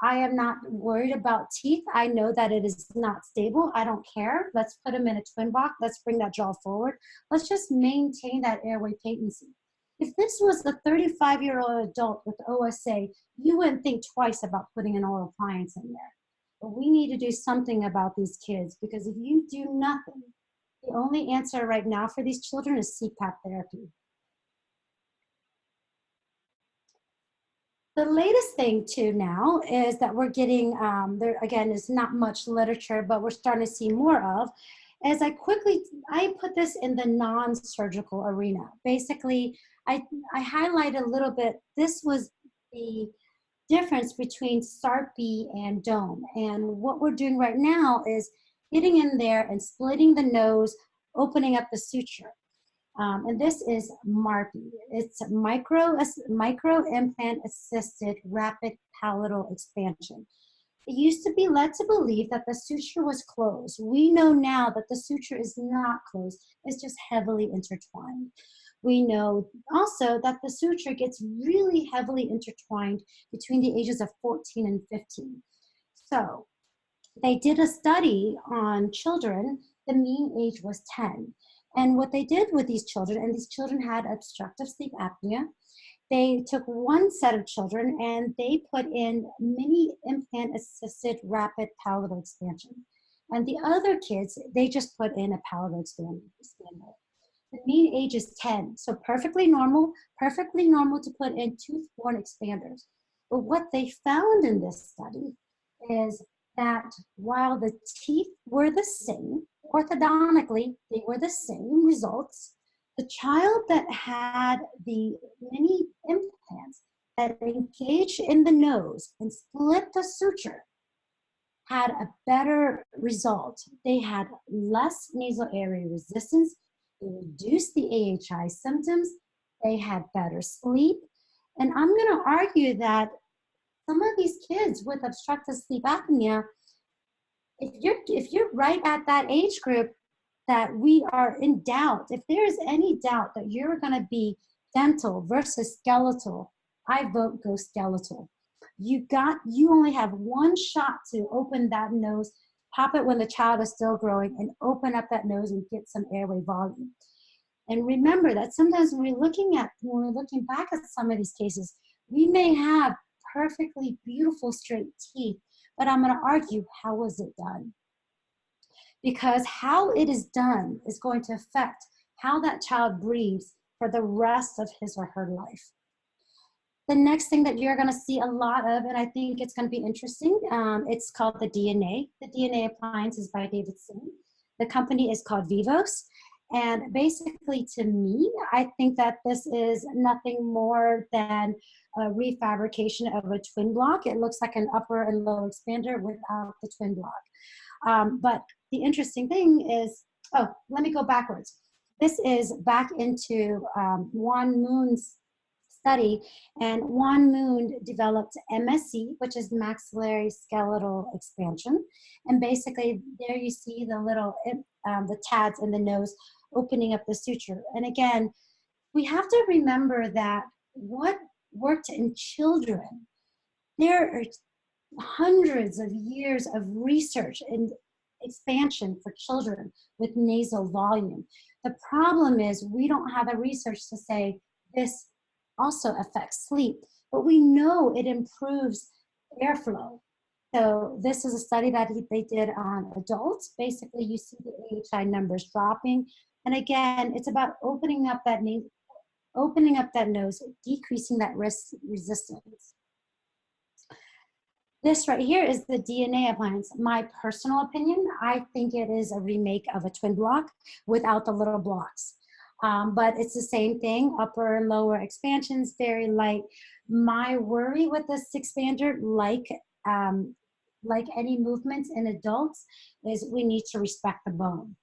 I am not worried about teeth. I know that it is not stable. I don't care. Let's put them in a twin block. Let's bring that jaw forward. Let's just maintain that airway patency. If this was a 35-year-old adult with OSA, you wouldn't think twice about putting an oral appliance in there. But we need to do something about these kids, because if you do nothing, the only answer right now for these children is CPAP therapy. The latest thing too now is that we're getting, there again is not much literature, but we're starting to see more of, as I put this in the non-surgical arena. Basically, I highlighted a little bit, this was the difference between sarpy and dome. And what we're doing right now is getting in there and splitting the nose, opening up the suture. And this is MARPy. It's micro implant assisted rapid palatal expansion. It used to be led to believe that the suture was closed. We know now that the suture is not closed. It's just heavily intertwined. We know also that the suture gets really heavily intertwined between the ages of 14 and 15. So they did a study on children. The mean age was 10. And what they did with these children, and these children had obstructive sleep apnea, they took one set of children and they put in mini implant assisted rapid palatal expansion. And the other kids, they just put in a palatal expander. The mean age is 10, so perfectly normal to put in tooth-borne expanders. But what they found in this study is that while the teeth were the same, orthodontically, they were the same results, the child that had the mini implants that engaged in the nose and split the suture had a better result. They had less nasal airway resistance, they reduced the AHI symptoms, they had better sleep. And I'm gonna argue that some of these kids with obstructive sleep apnea, if you're right at that age group that we are in doubt, if there is any doubt that you're gonna be dental versus skeletal, I vote go skeletal. You only have one shot to open that nose, pop it when the child is still growing, and open up that nose and get some airway volume. And remember that sometimes when we're looking back at some of these cases, we may have perfectly beautiful straight teeth, but I'm going to argue, how was it done? Because how it is done is going to affect how that child breathes for the rest of his or her life. The next thing that you're going to see a lot of, and I think it's going to be interesting, it's called the DNA. The DNA appliance is by David Singh. The company is called Vivos. And basically, to me, I think that this is nothing more than a refabrication of a twin block. It looks like an upper and lower expander without the twin block. But the interesting thing is, let me go backwards. This is back into Juan Moon's study, and Juan Moon developed MSC, which is maxillary skeletal expansion. And basically, there you see the little the tads in the nose opening up the suture. And again, we have to remember that what worked in children, there are hundreds of years of research and expansion for children with nasal volume. The problem is we don't have the research to say this also affects sleep, but we know it improves airflow. So this is a study that they did on adults. Basically, you see the AHI numbers dropping. And again, it's about opening up that nose, decreasing that resistance. This right here is the DNA appliance. My personal opinion, I think it is a remake of a twin block without the little blocks. But it's the same thing, upper and lower expansions, very light. My worry with this expander, like any movements in adults, is we need to respect the bone.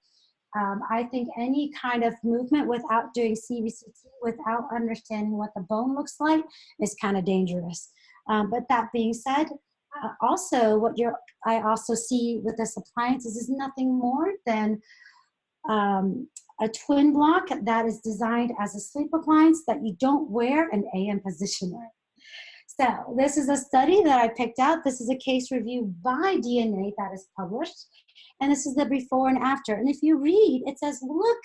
I think any kind of movement without doing CBCT, without understanding what the bone looks like, is kind of dangerous. But that being said, also I also see with this appliance is nothing more than a twin block that is designed as a sleep appliance that you don't wear an AM positioner. So this is a study that I picked out. This is a case review by DNA that is published. And this is the before and after. And if you read, it says, look,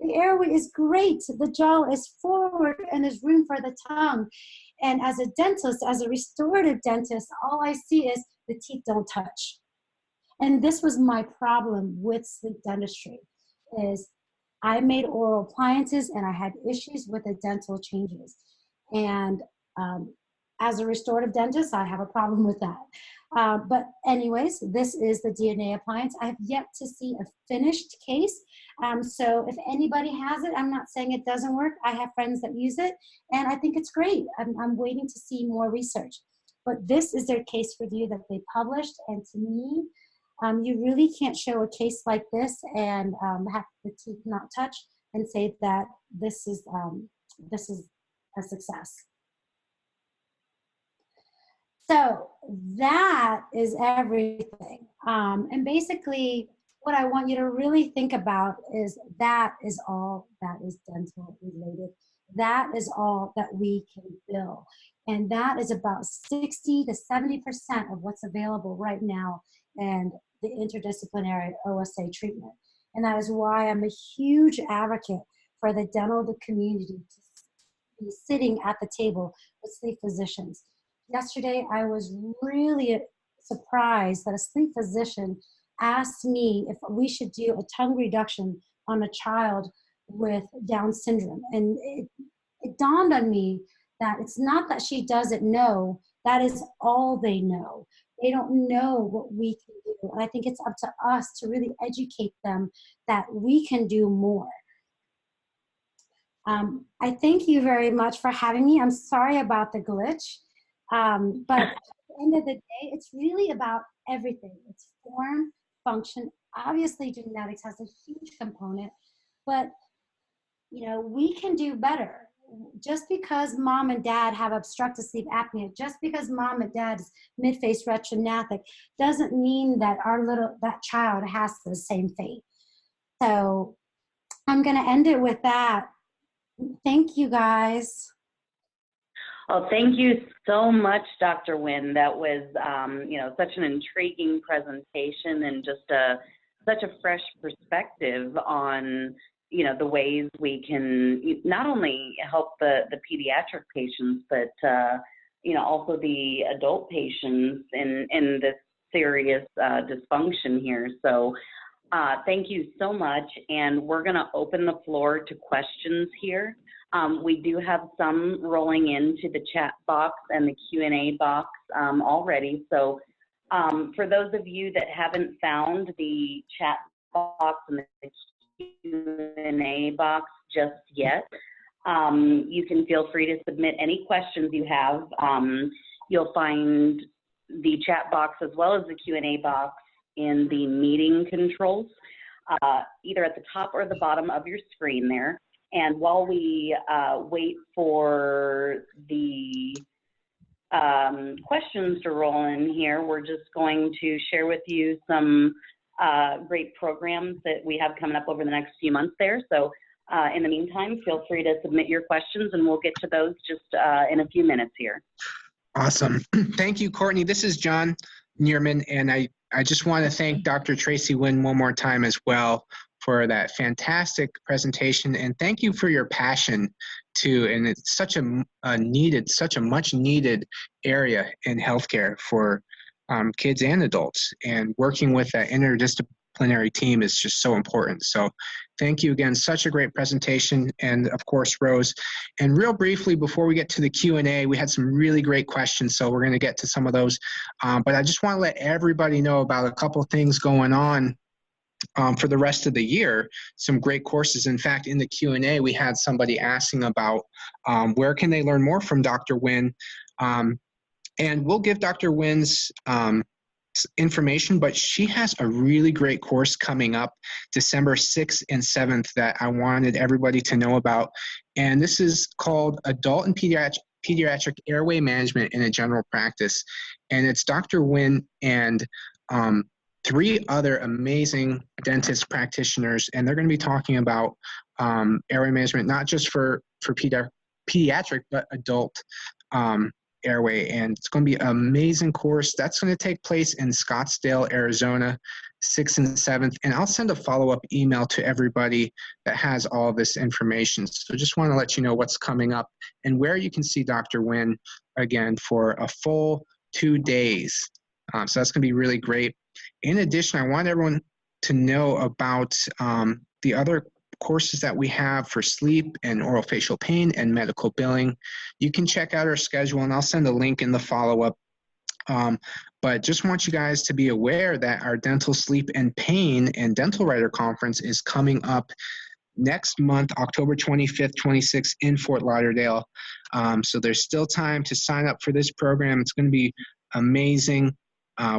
the airway is great. The jaw is forward and there's room for the tongue. And as a dentist, as a restorative dentist, all I see is the teeth don't touch. And this was my problem with sleep dentistry, is I made oral appliances and I had issues with the dental changes. And as a restorative dentist, I have a problem with that. But anyways, this is the DNA appliance. I have yet to see a finished case. So if anybody has it, I'm not saying it doesn't work. I have friends that use it, and I think it's great. I'm waiting to see more research. But this is their case review that they published, and to me, you really can't show a case like this and have the teeth not touch and say that this is a success. So that is everything. And basically, what I want you to really think about is that is all that is dental related. That is all that we can bill. And that is about 60 to 70% of what's available right now in the interdisciplinary OSA treatment. And that is why I'm a huge advocate for the dental community to be sitting at the table with sleep physicians. Yesterday, I was really surprised that a sleep physician asked me if we should do a tongue reduction on a child with Down syndrome. And it dawned on me that it's not that she doesn't know, that is all they know. They don't know what we can do. And I think it's up to us to really educate them that we can do more. I thank you very much for having me. I'm sorry about the glitch. But at the end of the day, it's really about everything. It's form, function. Obviously, genetics has a huge component, but you know, we can do better. Just because mom and dad have obstructive sleep apnea, just because mom and dad's mid-face retrognathic, doesn't mean that that child has the same fate. So I'm going to end it with that. Thank you, guys. Well, thank you so much, Dr. Nguyen. That was, you know, such an intriguing presentation and just such a fresh perspective on, you know, the ways we can not only help the pediatric patients, but, you know, also the adult patients in this serious dysfunction here. So thank you so much. And we're going to open the floor to questions here. We do have some rolling into the chat box and the Q&A box already. So for those of you that haven't found the chat box and the Q&A box just yet, you can feel free to submit any questions you have. You'll find the chat box as well as the Q&A box in the meeting controls, either at the top or the bottom of your screen there. And while we wait for the questions to roll in here, we're just going to share with you some great programs that we have coming up over the next few months there. So in the meantime, feel free to submit your questions and we'll get to those just in a few minutes here. Awesome. Thank you, Courtney. This is John Nierman, and I just want to thank Dr. Tracey Nguyen one more time as well for that fantastic presentation, and thank you for your passion too. And it's such such a much needed area in healthcare for kids and adults, and working with that interdisciplinary team is just so important. So thank you again. Such a great presentation. And of course, Rose. And real briefly, before we get to the Q&A, we had some really great questions, so we're going to get to some of those. But I just want to let everybody know about a couple things going on for the rest of the year. Some great courses. In fact, in the Q&A, we had somebody asking about where can they learn more from Dr. Nguyen. And we'll give Dr. Nguyen's information, but she has a really great course coming up December 6th and 7th that I wanted everybody to know about. And this is called Adult and Pediatric Airway Management in a General Practice. And it's Dr. Nguyen and 3 other amazing dentist practitioners, and they're going to be talking about airway management, not just for pediatric, but adult Airway, and it's going to be an amazing course. That's going to take place in Scottsdale, Arizona, 6th and 7th, and I'll send a follow-up email to everybody that has all this information. So just want to let you know what's coming up and where you can see Dr. Nguyen again for a full 2 days. So that's going to be really great. In addition, I want everyone to know about the other courses that we have for sleep and orofacial pain and medical billing. You can check out our schedule, and I'll send a link in the follow-up. But just want you guys to be aware that our dental sleep and pain and dental writer conference is coming up next month, October 25th, 26th in Fort Lauderdale. So there's still time to sign up for this program. It's going to be amazing.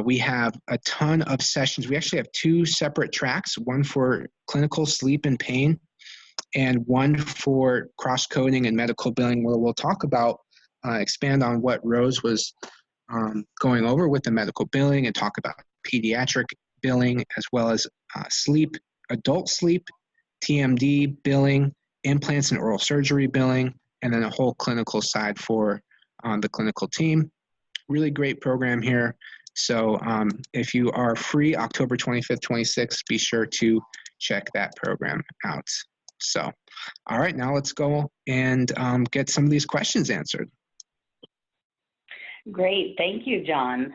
We have a ton of sessions. We actually have 2 separate tracks, one for clinical sleep and pain and one for cross-coding and medical billing, where we'll talk about, expand on what Rose was going over with the medical billing and talk about pediatric billing as well as sleep, adult sleep, TMD billing, implants and oral surgery billing, and then a whole clinical side for the clinical team. Really great program here. So if you are free October 25th, 26th, be sure to check that program out. So, all right, now let's go and get some of these questions answered. Great, thank you, John.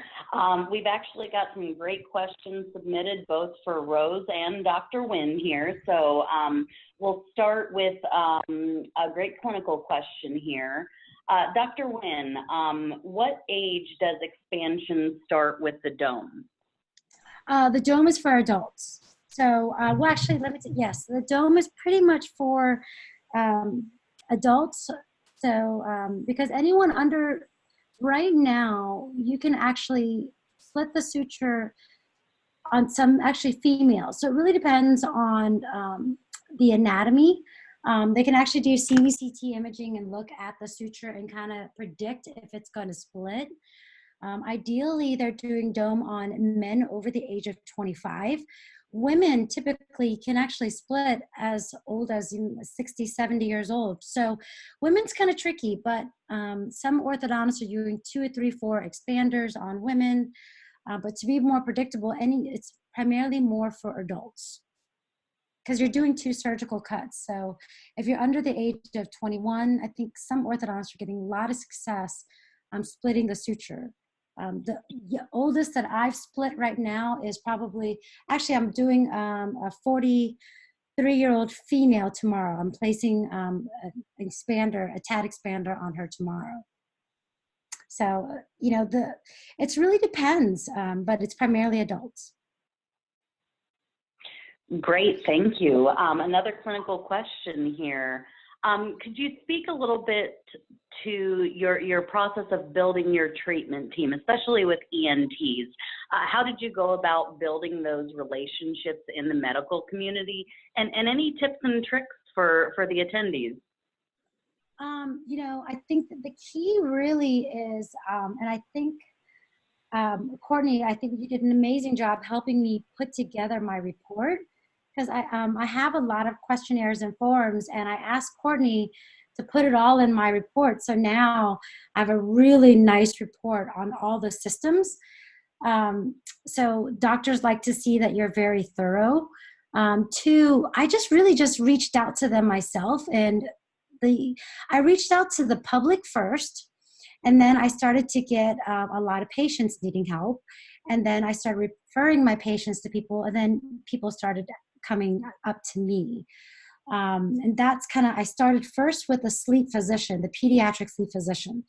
We've actually got some great questions submitted both for Rose and Dr. Nguyen here. So we'll start with a great clinical question here. Dr. Nguyen, what age does expansion start with the dome? The dome is for adults. So, well, actually, yes, the dome is pretty much for adults. So, because anyone under, right now, you can actually split the suture on some, actually females. So it really depends on the anatomy. They can actually do CBCT imaging and look at the suture and kind of predict if it's going to split. Ideally, they're doing dome on men over the age of 25. Women typically can actually split as old as 60, 70 years old. So women's kind of tricky, but some orthodontists are doing 2 or 3, 4 expanders on women. But to be more predictable, it's primarily more for adults, because you're doing 2 surgical cuts. So if you're under the age of 21, I think some orthodontists are getting a lot of success splitting the suture. The oldest that I've split right now is probably, actually I'm doing a 43-year-old female tomorrow. I'm placing an expander, a TAD expander on her tomorrow. So, you know, it really depends, but it's primarily adults. Great, thank you. Another clinical question here. Could you speak a little bit to your process of building your treatment team, especially with ENTs? How did you go about building those relationships in the medical community, and any tips and tricks for the attendees? You know, I think that the key really is, and I think, Courtney, I think you did an amazing job helping me put together my report, because I have a lot of questionnaires and forms, and I asked Courtney to put it all in my report. So now I have a really nice report on all the systems. So doctors like to see that you're very thorough. 2, I just reached out to them myself, and I reached out to the public first, and then I started to get a lot of patients needing help, and then I started referring my patients to people, and then people started coming up to me. And that's kind of, I started first with a sleep physician, the pediatric sleep physician.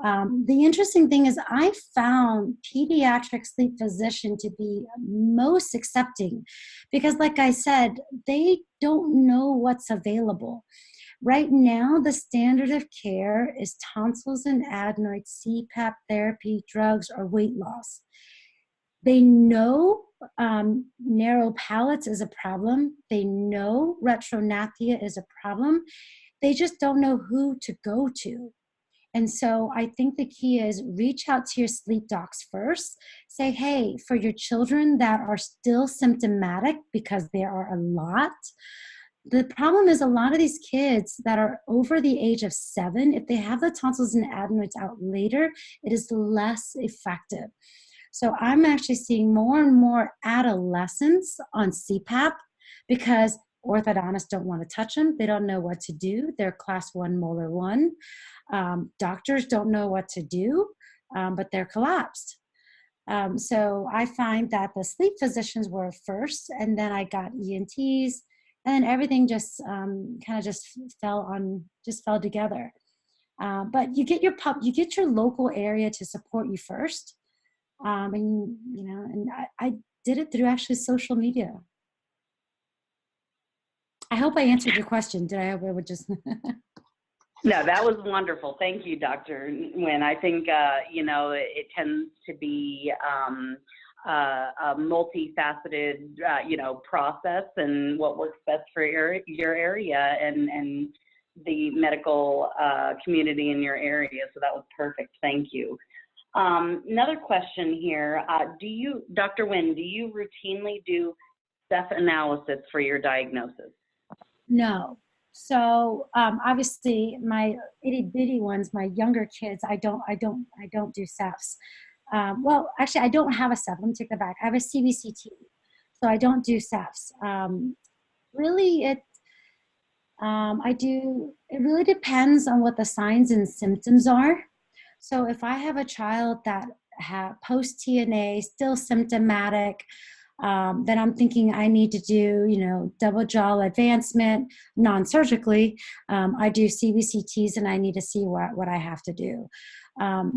The interesting thing is I found pediatric sleep physician to be most accepting, because like I said, they don't know what's available. Right now, the standard of care is tonsils and adenoids, CPAP therapy, drugs, or weight loss. They know narrow palates is a problem. They know retrognathia is a problem. They just don't know who to go to. And so I think the key is reach out to your sleep docs first. Say, hey, for your children that are still symptomatic, because there are a lot, The problem is a lot of these kids that are over the age of 7, if they have the tonsils and adenoids out later, it is less effective. So I'm actually seeing more and more adolescents on CPAP because orthodontists don't want to touch them. They don't know what to do. They're class 1 molar 1. Doctors don't know what to do, but they're collapsed. So I find that the sleep physicians were first, and then I got ENTs, and everything just kind of just fell together. But you get your local area to support you first, and I did it through actually social media. I hope I answered your question. Did I? I would just. No, that was wonderful. Thank you, Dr. Nguyen. I think, it tends to be a multifaceted, process, and what works best for your area and the medical community in your area. So that was perfect. Thank you. Another question here. Dr. Nguyen, do you routinely do Ceph analysis for your diagnosis? No. So obviously my itty bitty ones, my younger kids, I don't do Cephs. Well, actually I don't have a Ceph. Let me take that back. I have a CBCT, so I don't do Cephs. Really, it really depends on what the signs and symptoms are. So if I have a child that post TNA, still symptomatic, then I'm thinking I need to do, double jaw advancement, non-surgically. I do CBCTs and I need to see what I have to do.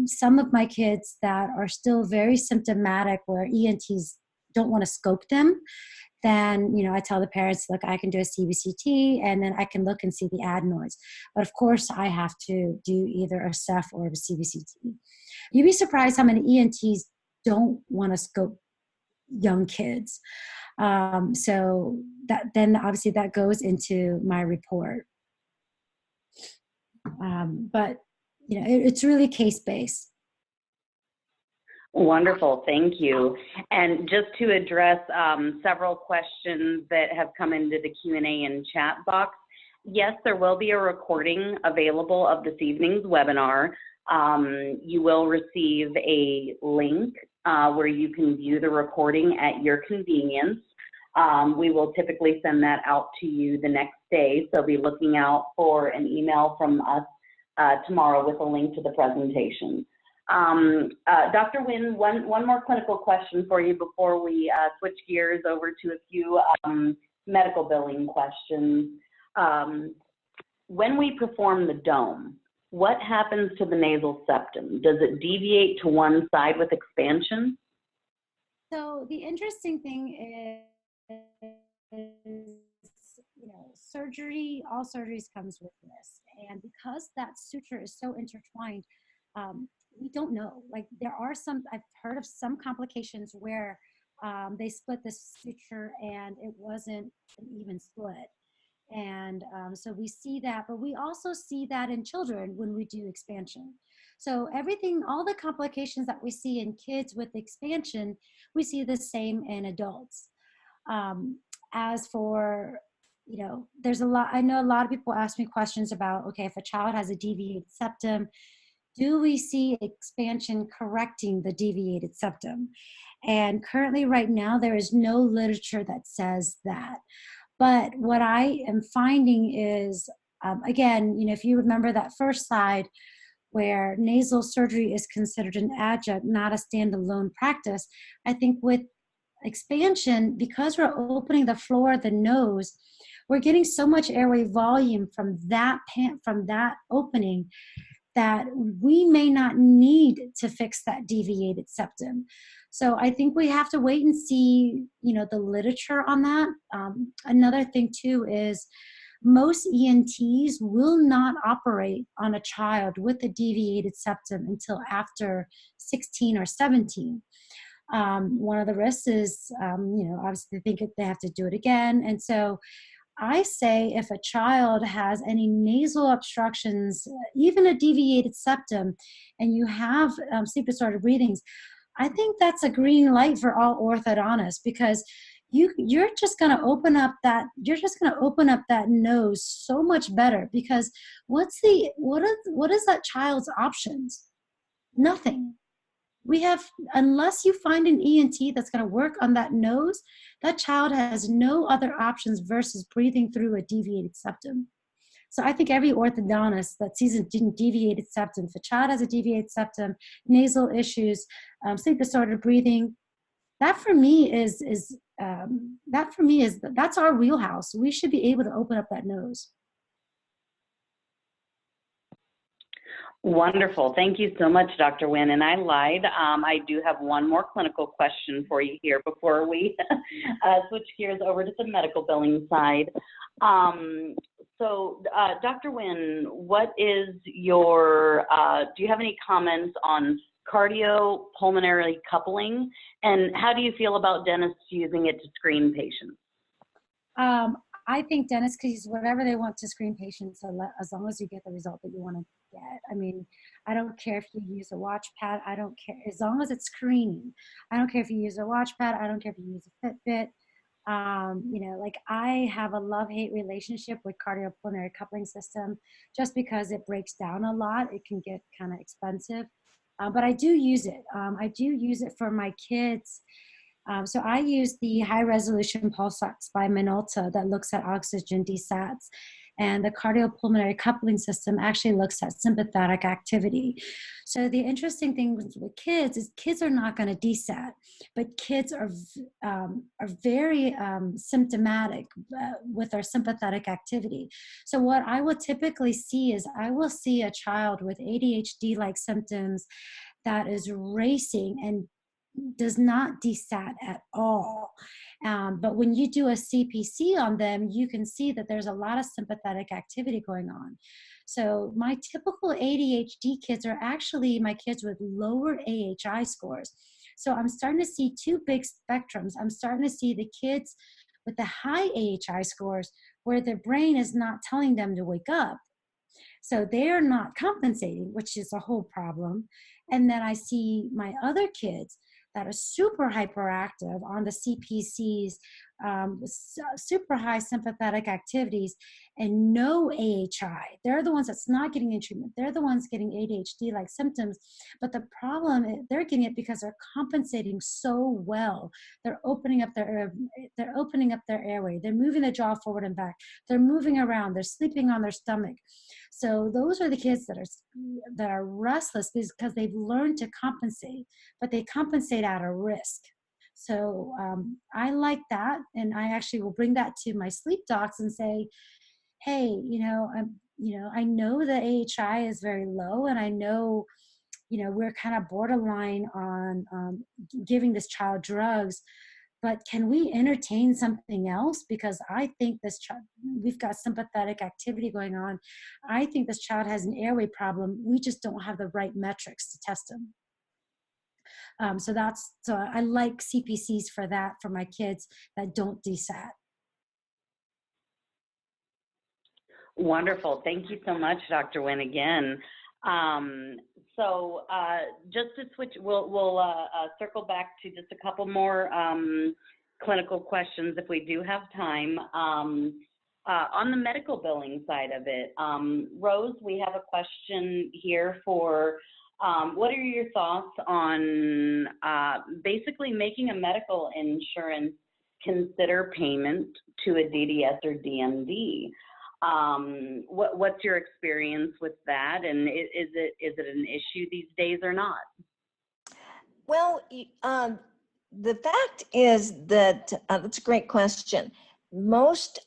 Some of my kids that are still very symptomatic where ENTs don't want to scope them, then, I tell the parents, look, I can do a CBCT and then I can look and see the adenoids. But of course I have to do either a Ceph or a CBCT. You'd be surprised how many ENTs don't want to scope young kids. So then obviously that goes into my report. But it's really case-based. Wonderful, thank you. And just to address several questions that have come into the Q&A and chat box, yes, there will be a recording available of this evening's webinar. You will receive a link where you can view the recording at your convenience. We will typically send that out to you the next day, so be looking out for an email from us tomorrow with a link to the presentation. Dr. Nguyen, one more clinical question for you before we switch gears over to a few medical billing questions. When we perform the dome, what happens to the nasal septum? Does it deviate to one side with expansion? So the interesting thing is, surgery, all surgeries comes with this. And because that suture is so intertwined, we don't know. Like I've heard of some complications where they split the suture and it wasn't an even split. And so we see that, but we also see that in children when we do expansion. So all the complications that we see in kids with expansion, we see the same in adults. As for, there's I know a lot of people ask me questions about, okay, if a child has a deviated septum, do we see expansion correcting the deviated septum? And currently right now, there is no literature that says that. But what I am finding is, again, if you remember that first slide where nasal surgery is considered an adjunct, not a standalone practice, I think with expansion, because we're opening the floor of the nose, we're getting so much airway volume from that opening that we may not need to fix that deviated septum. So I think we have to wait and see, the literature on that. Another thing too is most ENTs will not operate on a child with a deviated septum until after 16 or 17. One of the risks is, obviously they think they have to do it again. And so I say if a child has any nasal obstructions, even a deviated septum, and you have sleep disordered breathings, I think that's a green light for all orthodontists, because you're just going to open up that nose so much better, because what is that child's options? Nothing. We have, unless you find an ENT that's going to work on that nose, that child has no other options versus breathing through a deviated septum. So I think every orthodontist that sees a deviated septum, if a child has a deviated septum, nasal issues, sleep disordered breathing, that for me is that's our wheelhouse. We should be able to open up that nose. Wonderful. Thank you so much, Dr. Nguyen. And I lied. I do have one more clinical question for you here before we switch gears over to the medical billing side. So, Dr. Nguyen, what is your, do you have any comments on cardiopulmonary coupling, and how do you feel about dentists using it to screen patients? I think dentists can use whatever they want to screen patients, as long as you get the result that you want to get. I mean, I don't care if you use a watch pad. I don't care, as long as it's screening. I don't care if you use a watch pad. I don't care if you use a Fitbit. Like I have a love-hate relationship with cardiopulmonary coupling system, just because it breaks down a lot. It can get kind of expensive, but I do use it. I do use it for my kids. So I use the high resolution pulse ox by Minolta that looks at oxygen desats, and the cardiopulmonary coupling system actually looks at sympathetic activity. So the interesting thing with kids is kids are not going to desat, but kids are very symptomatic with their sympathetic activity. So what I will typically see is I will see a child with ADHD-like symptoms that is racing and does not desat at all. But when you do a CPC on them, you can see that there's a lot of sympathetic activity going on. So my typical ADHD kids are actually my kids with lower AHI scores. So I'm starting to see two big spectrums. I'm starting to see the kids with the high AHI scores where their brain is not telling them to wake up. So they're not compensating, which is a whole problem. And then I see my other kids that are super hyperactive on the CPCs, super high sympathetic activities, and no AHI. They're the ones that's not getting in treatment. They're the ones getting ADHD-like symptoms. But the problem is they're getting it because they're compensating so well. They're opening up their airway. They're moving their jaw forward and back. They're moving around. They're sleeping on their stomach. So those are the kids that are restless because they've learned to compensate, but they compensate at a risk. So I like that, and I actually will bring that to my sleep docs and say, hey, I know the AHI is very low, and I know, we're kind of borderline on giving this child drugs, but can we entertain something else? Because I think this child, we've got sympathetic activity going on. I think this child has an airway problem. We just don't have the right metrics to test him. So I like CPCs for that, for my kids that don't desat. Wonderful. Thank you so much, Dr. Nguyen, again. So just to switch, we'll circle back to just a couple more clinical questions if we do have time. On the medical billing side of it, Rose, we have a question here for what are your thoughts on basically making a medical insurance consider payment to a DDS or DMD? What's your experience with that, and is it an issue these days or not? Well, the fact is that that's a great question. Most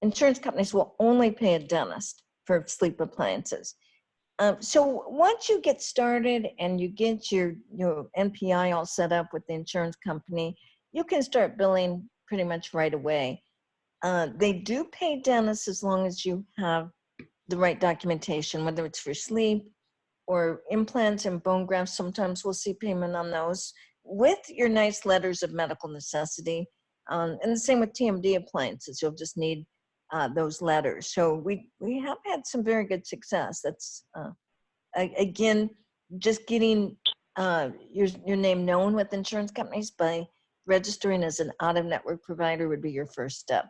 insurance companies will only pay a dentist for sleep appliances. So once you get started and you get your NPI all set up with the insurance company, you can start billing pretty much right away. They do pay dentists as long as you have the right documentation, whether it's for sleep or implants and bone grafts. Sometimes we'll see payment on those with your nice letters of medical necessity. And the same with TMD appliances. You'll just need those letters. So we have had some very good success. That's, again, just getting your name known with insurance companies by registering as an out-of-network provider would be your first step.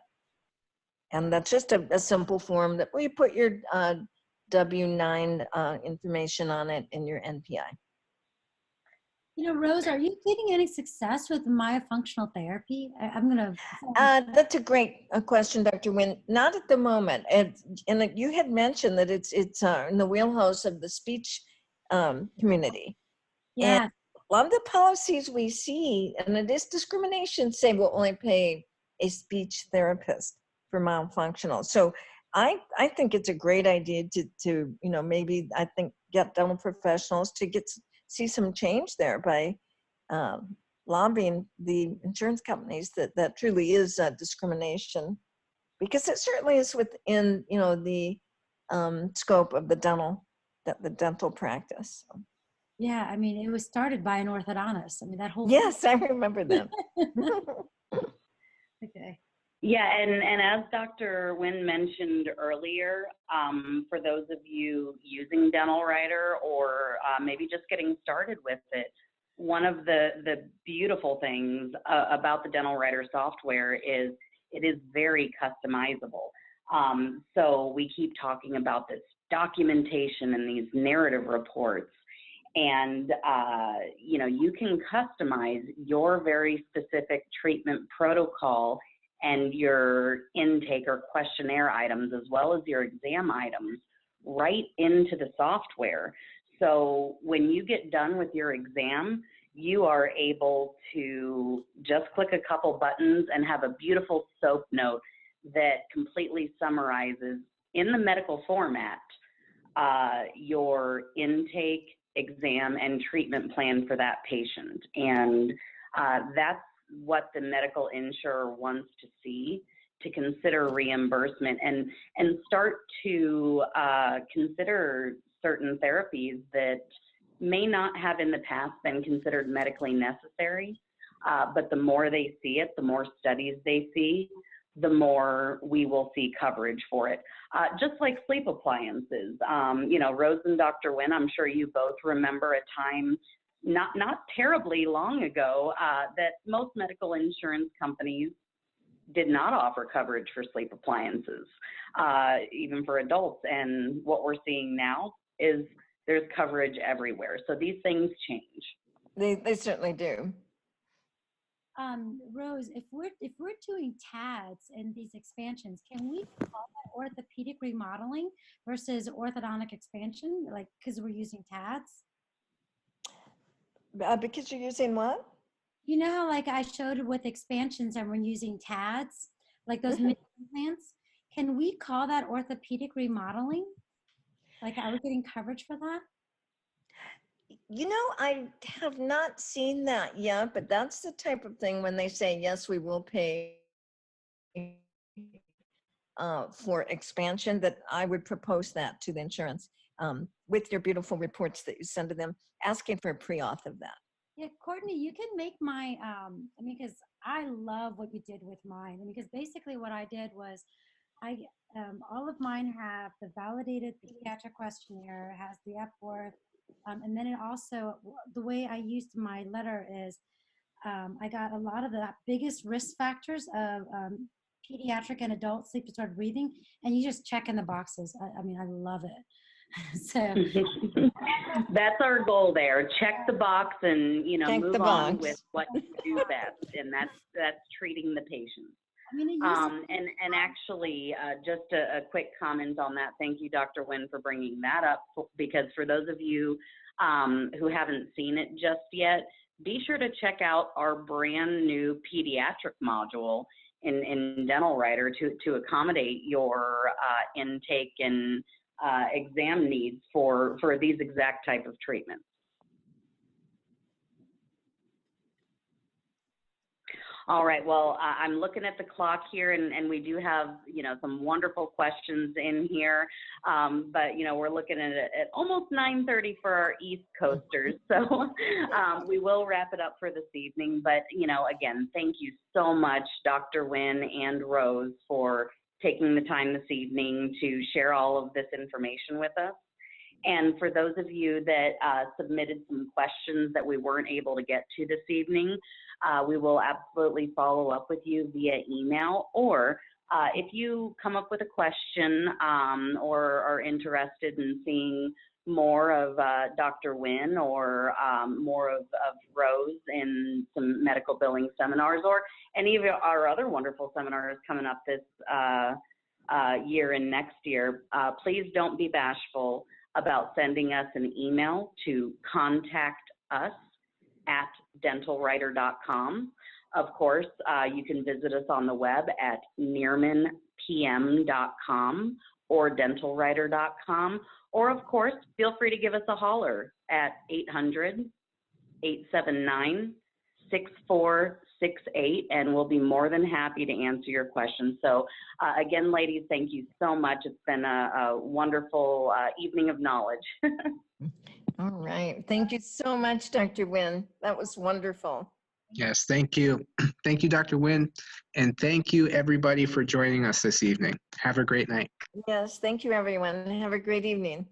And that's just a simple form that we put your W-9 information on it in your NPI. You know, Rose, are you getting any success with myofunctional therapy? I'm gonna. That's a great question, Dr. Nguyen. Not at the moment. And you had mentioned that it's in the wheelhouse of the speech community. Yeah. And a lot of the policies we see, and it is discrimination, say we'll only pay a speech therapist for myofunctional. So I think it's a great idea to maybe I think get dental professionals to see some change there by lobbying the insurance companies that truly is discrimination, because it certainly is within the scope of the dental practice. Yeah, I mean, it was started by an orthodontist. I mean, that whole Yes, I remember that. Okay. Yeah, and as Dr. Nguyen mentioned earlier, for those of you using Dental Writer or maybe just getting started with it, one of the beautiful things about the Dental Writer software is it is very customizable. So we keep talking about this documentation and these narrative reports. And, you can customize your very specific treatment protocol and your intake or questionnaire items, as well as your exam items, right into the software. So when you get done with your exam, you are able to just click a couple buttons and have a beautiful SOAP note that completely summarizes in the medical format your intake, exam, and treatment plan for that patient. And that's what the medical insurer wants to see to consider reimbursement and start to consider certain therapies that may not have in the past been considered medically necessary, but the more they see it, the more studies they see, the more we will see coverage for it. Just like sleep appliances, Rose and Dr. Nguyen, I'm sure you both remember a time not terribly long ago that most medical insurance companies did not offer coverage for sleep appliances, even for adults. And what we're seeing now is there's coverage everywhere. So these things change. They certainly do. Rose, if we're doing TADs and these expansions, can we call that orthopedic remodeling versus orthodontic expansion, like because we're using TADs? Because you're using what? You know how like I showed with expansions and we're using TADs, like those mini implants? Can we call that orthopedic remodeling? Like, are we getting coverage for that? I have not seen that yet, but that's the type of thing when they say, yes, we will pay for expansion, that I would propose that to the insurance with your beautiful reports that you send to them, asking for a pre-auth of that. Yeah, Courtney, you can make my, because I love what you did with mine. Because basically what I did was all of mine have the validated pediatric questionnaire, has the Epworth, and then it also, the way I used my letter is I got a lot of the biggest risk factors of pediatric and adult sleep disordered breathing, and you just check in the boxes. I love it. So that's our goal there. Check the box and move on with what you do best, and that's treating the patient. And actually, just a quick comment on that. Thank you, Dr. Nguyen, for bringing that up, because for those of you who haven't seen it just yet, be sure to check out our brand new pediatric module in Dental Writer to accommodate your intake and exam needs for these exact type of treatments. All right, well, I'm looking at the clock here, and we do have, some wonderful questions in here, but, we're looking at almost 9:30 for our East Coasters, so we will wrap it up for this evening. But, again, thank you so much, Dr. Nguyen and Rose, for taking the time this evening to share all of this information with us. And for those of you that submitted some questions that we weren't able to get to this evening, we will absolutely follow up with you via email, or if you come up with a question or are interested in seeing more of Dr. Nguyen or more of Rose in some medical billing seminars, or any of our other wonderful seminars coming up this year and next year, please don't be bashful about sending us an email to contactus@dentalwriter.com. Of course, you can visit us on the web at niermanpm.com or dentalwriter.com. Or, of course, feel free to give us a holler at 800-879-6468, and we'll be more than happy to answer your questions. So, again, ladies, thank you so much. It's been a wonderful evening of knowledge. All right. Thank you so much, Dr. Nguyen. That was wonderful. Yes, thank you. Thank you, Dr. Nguyen. And thank you, everybody, for joining us this evening. Have a great night. Yes, thank you, everyone. Have a great evening.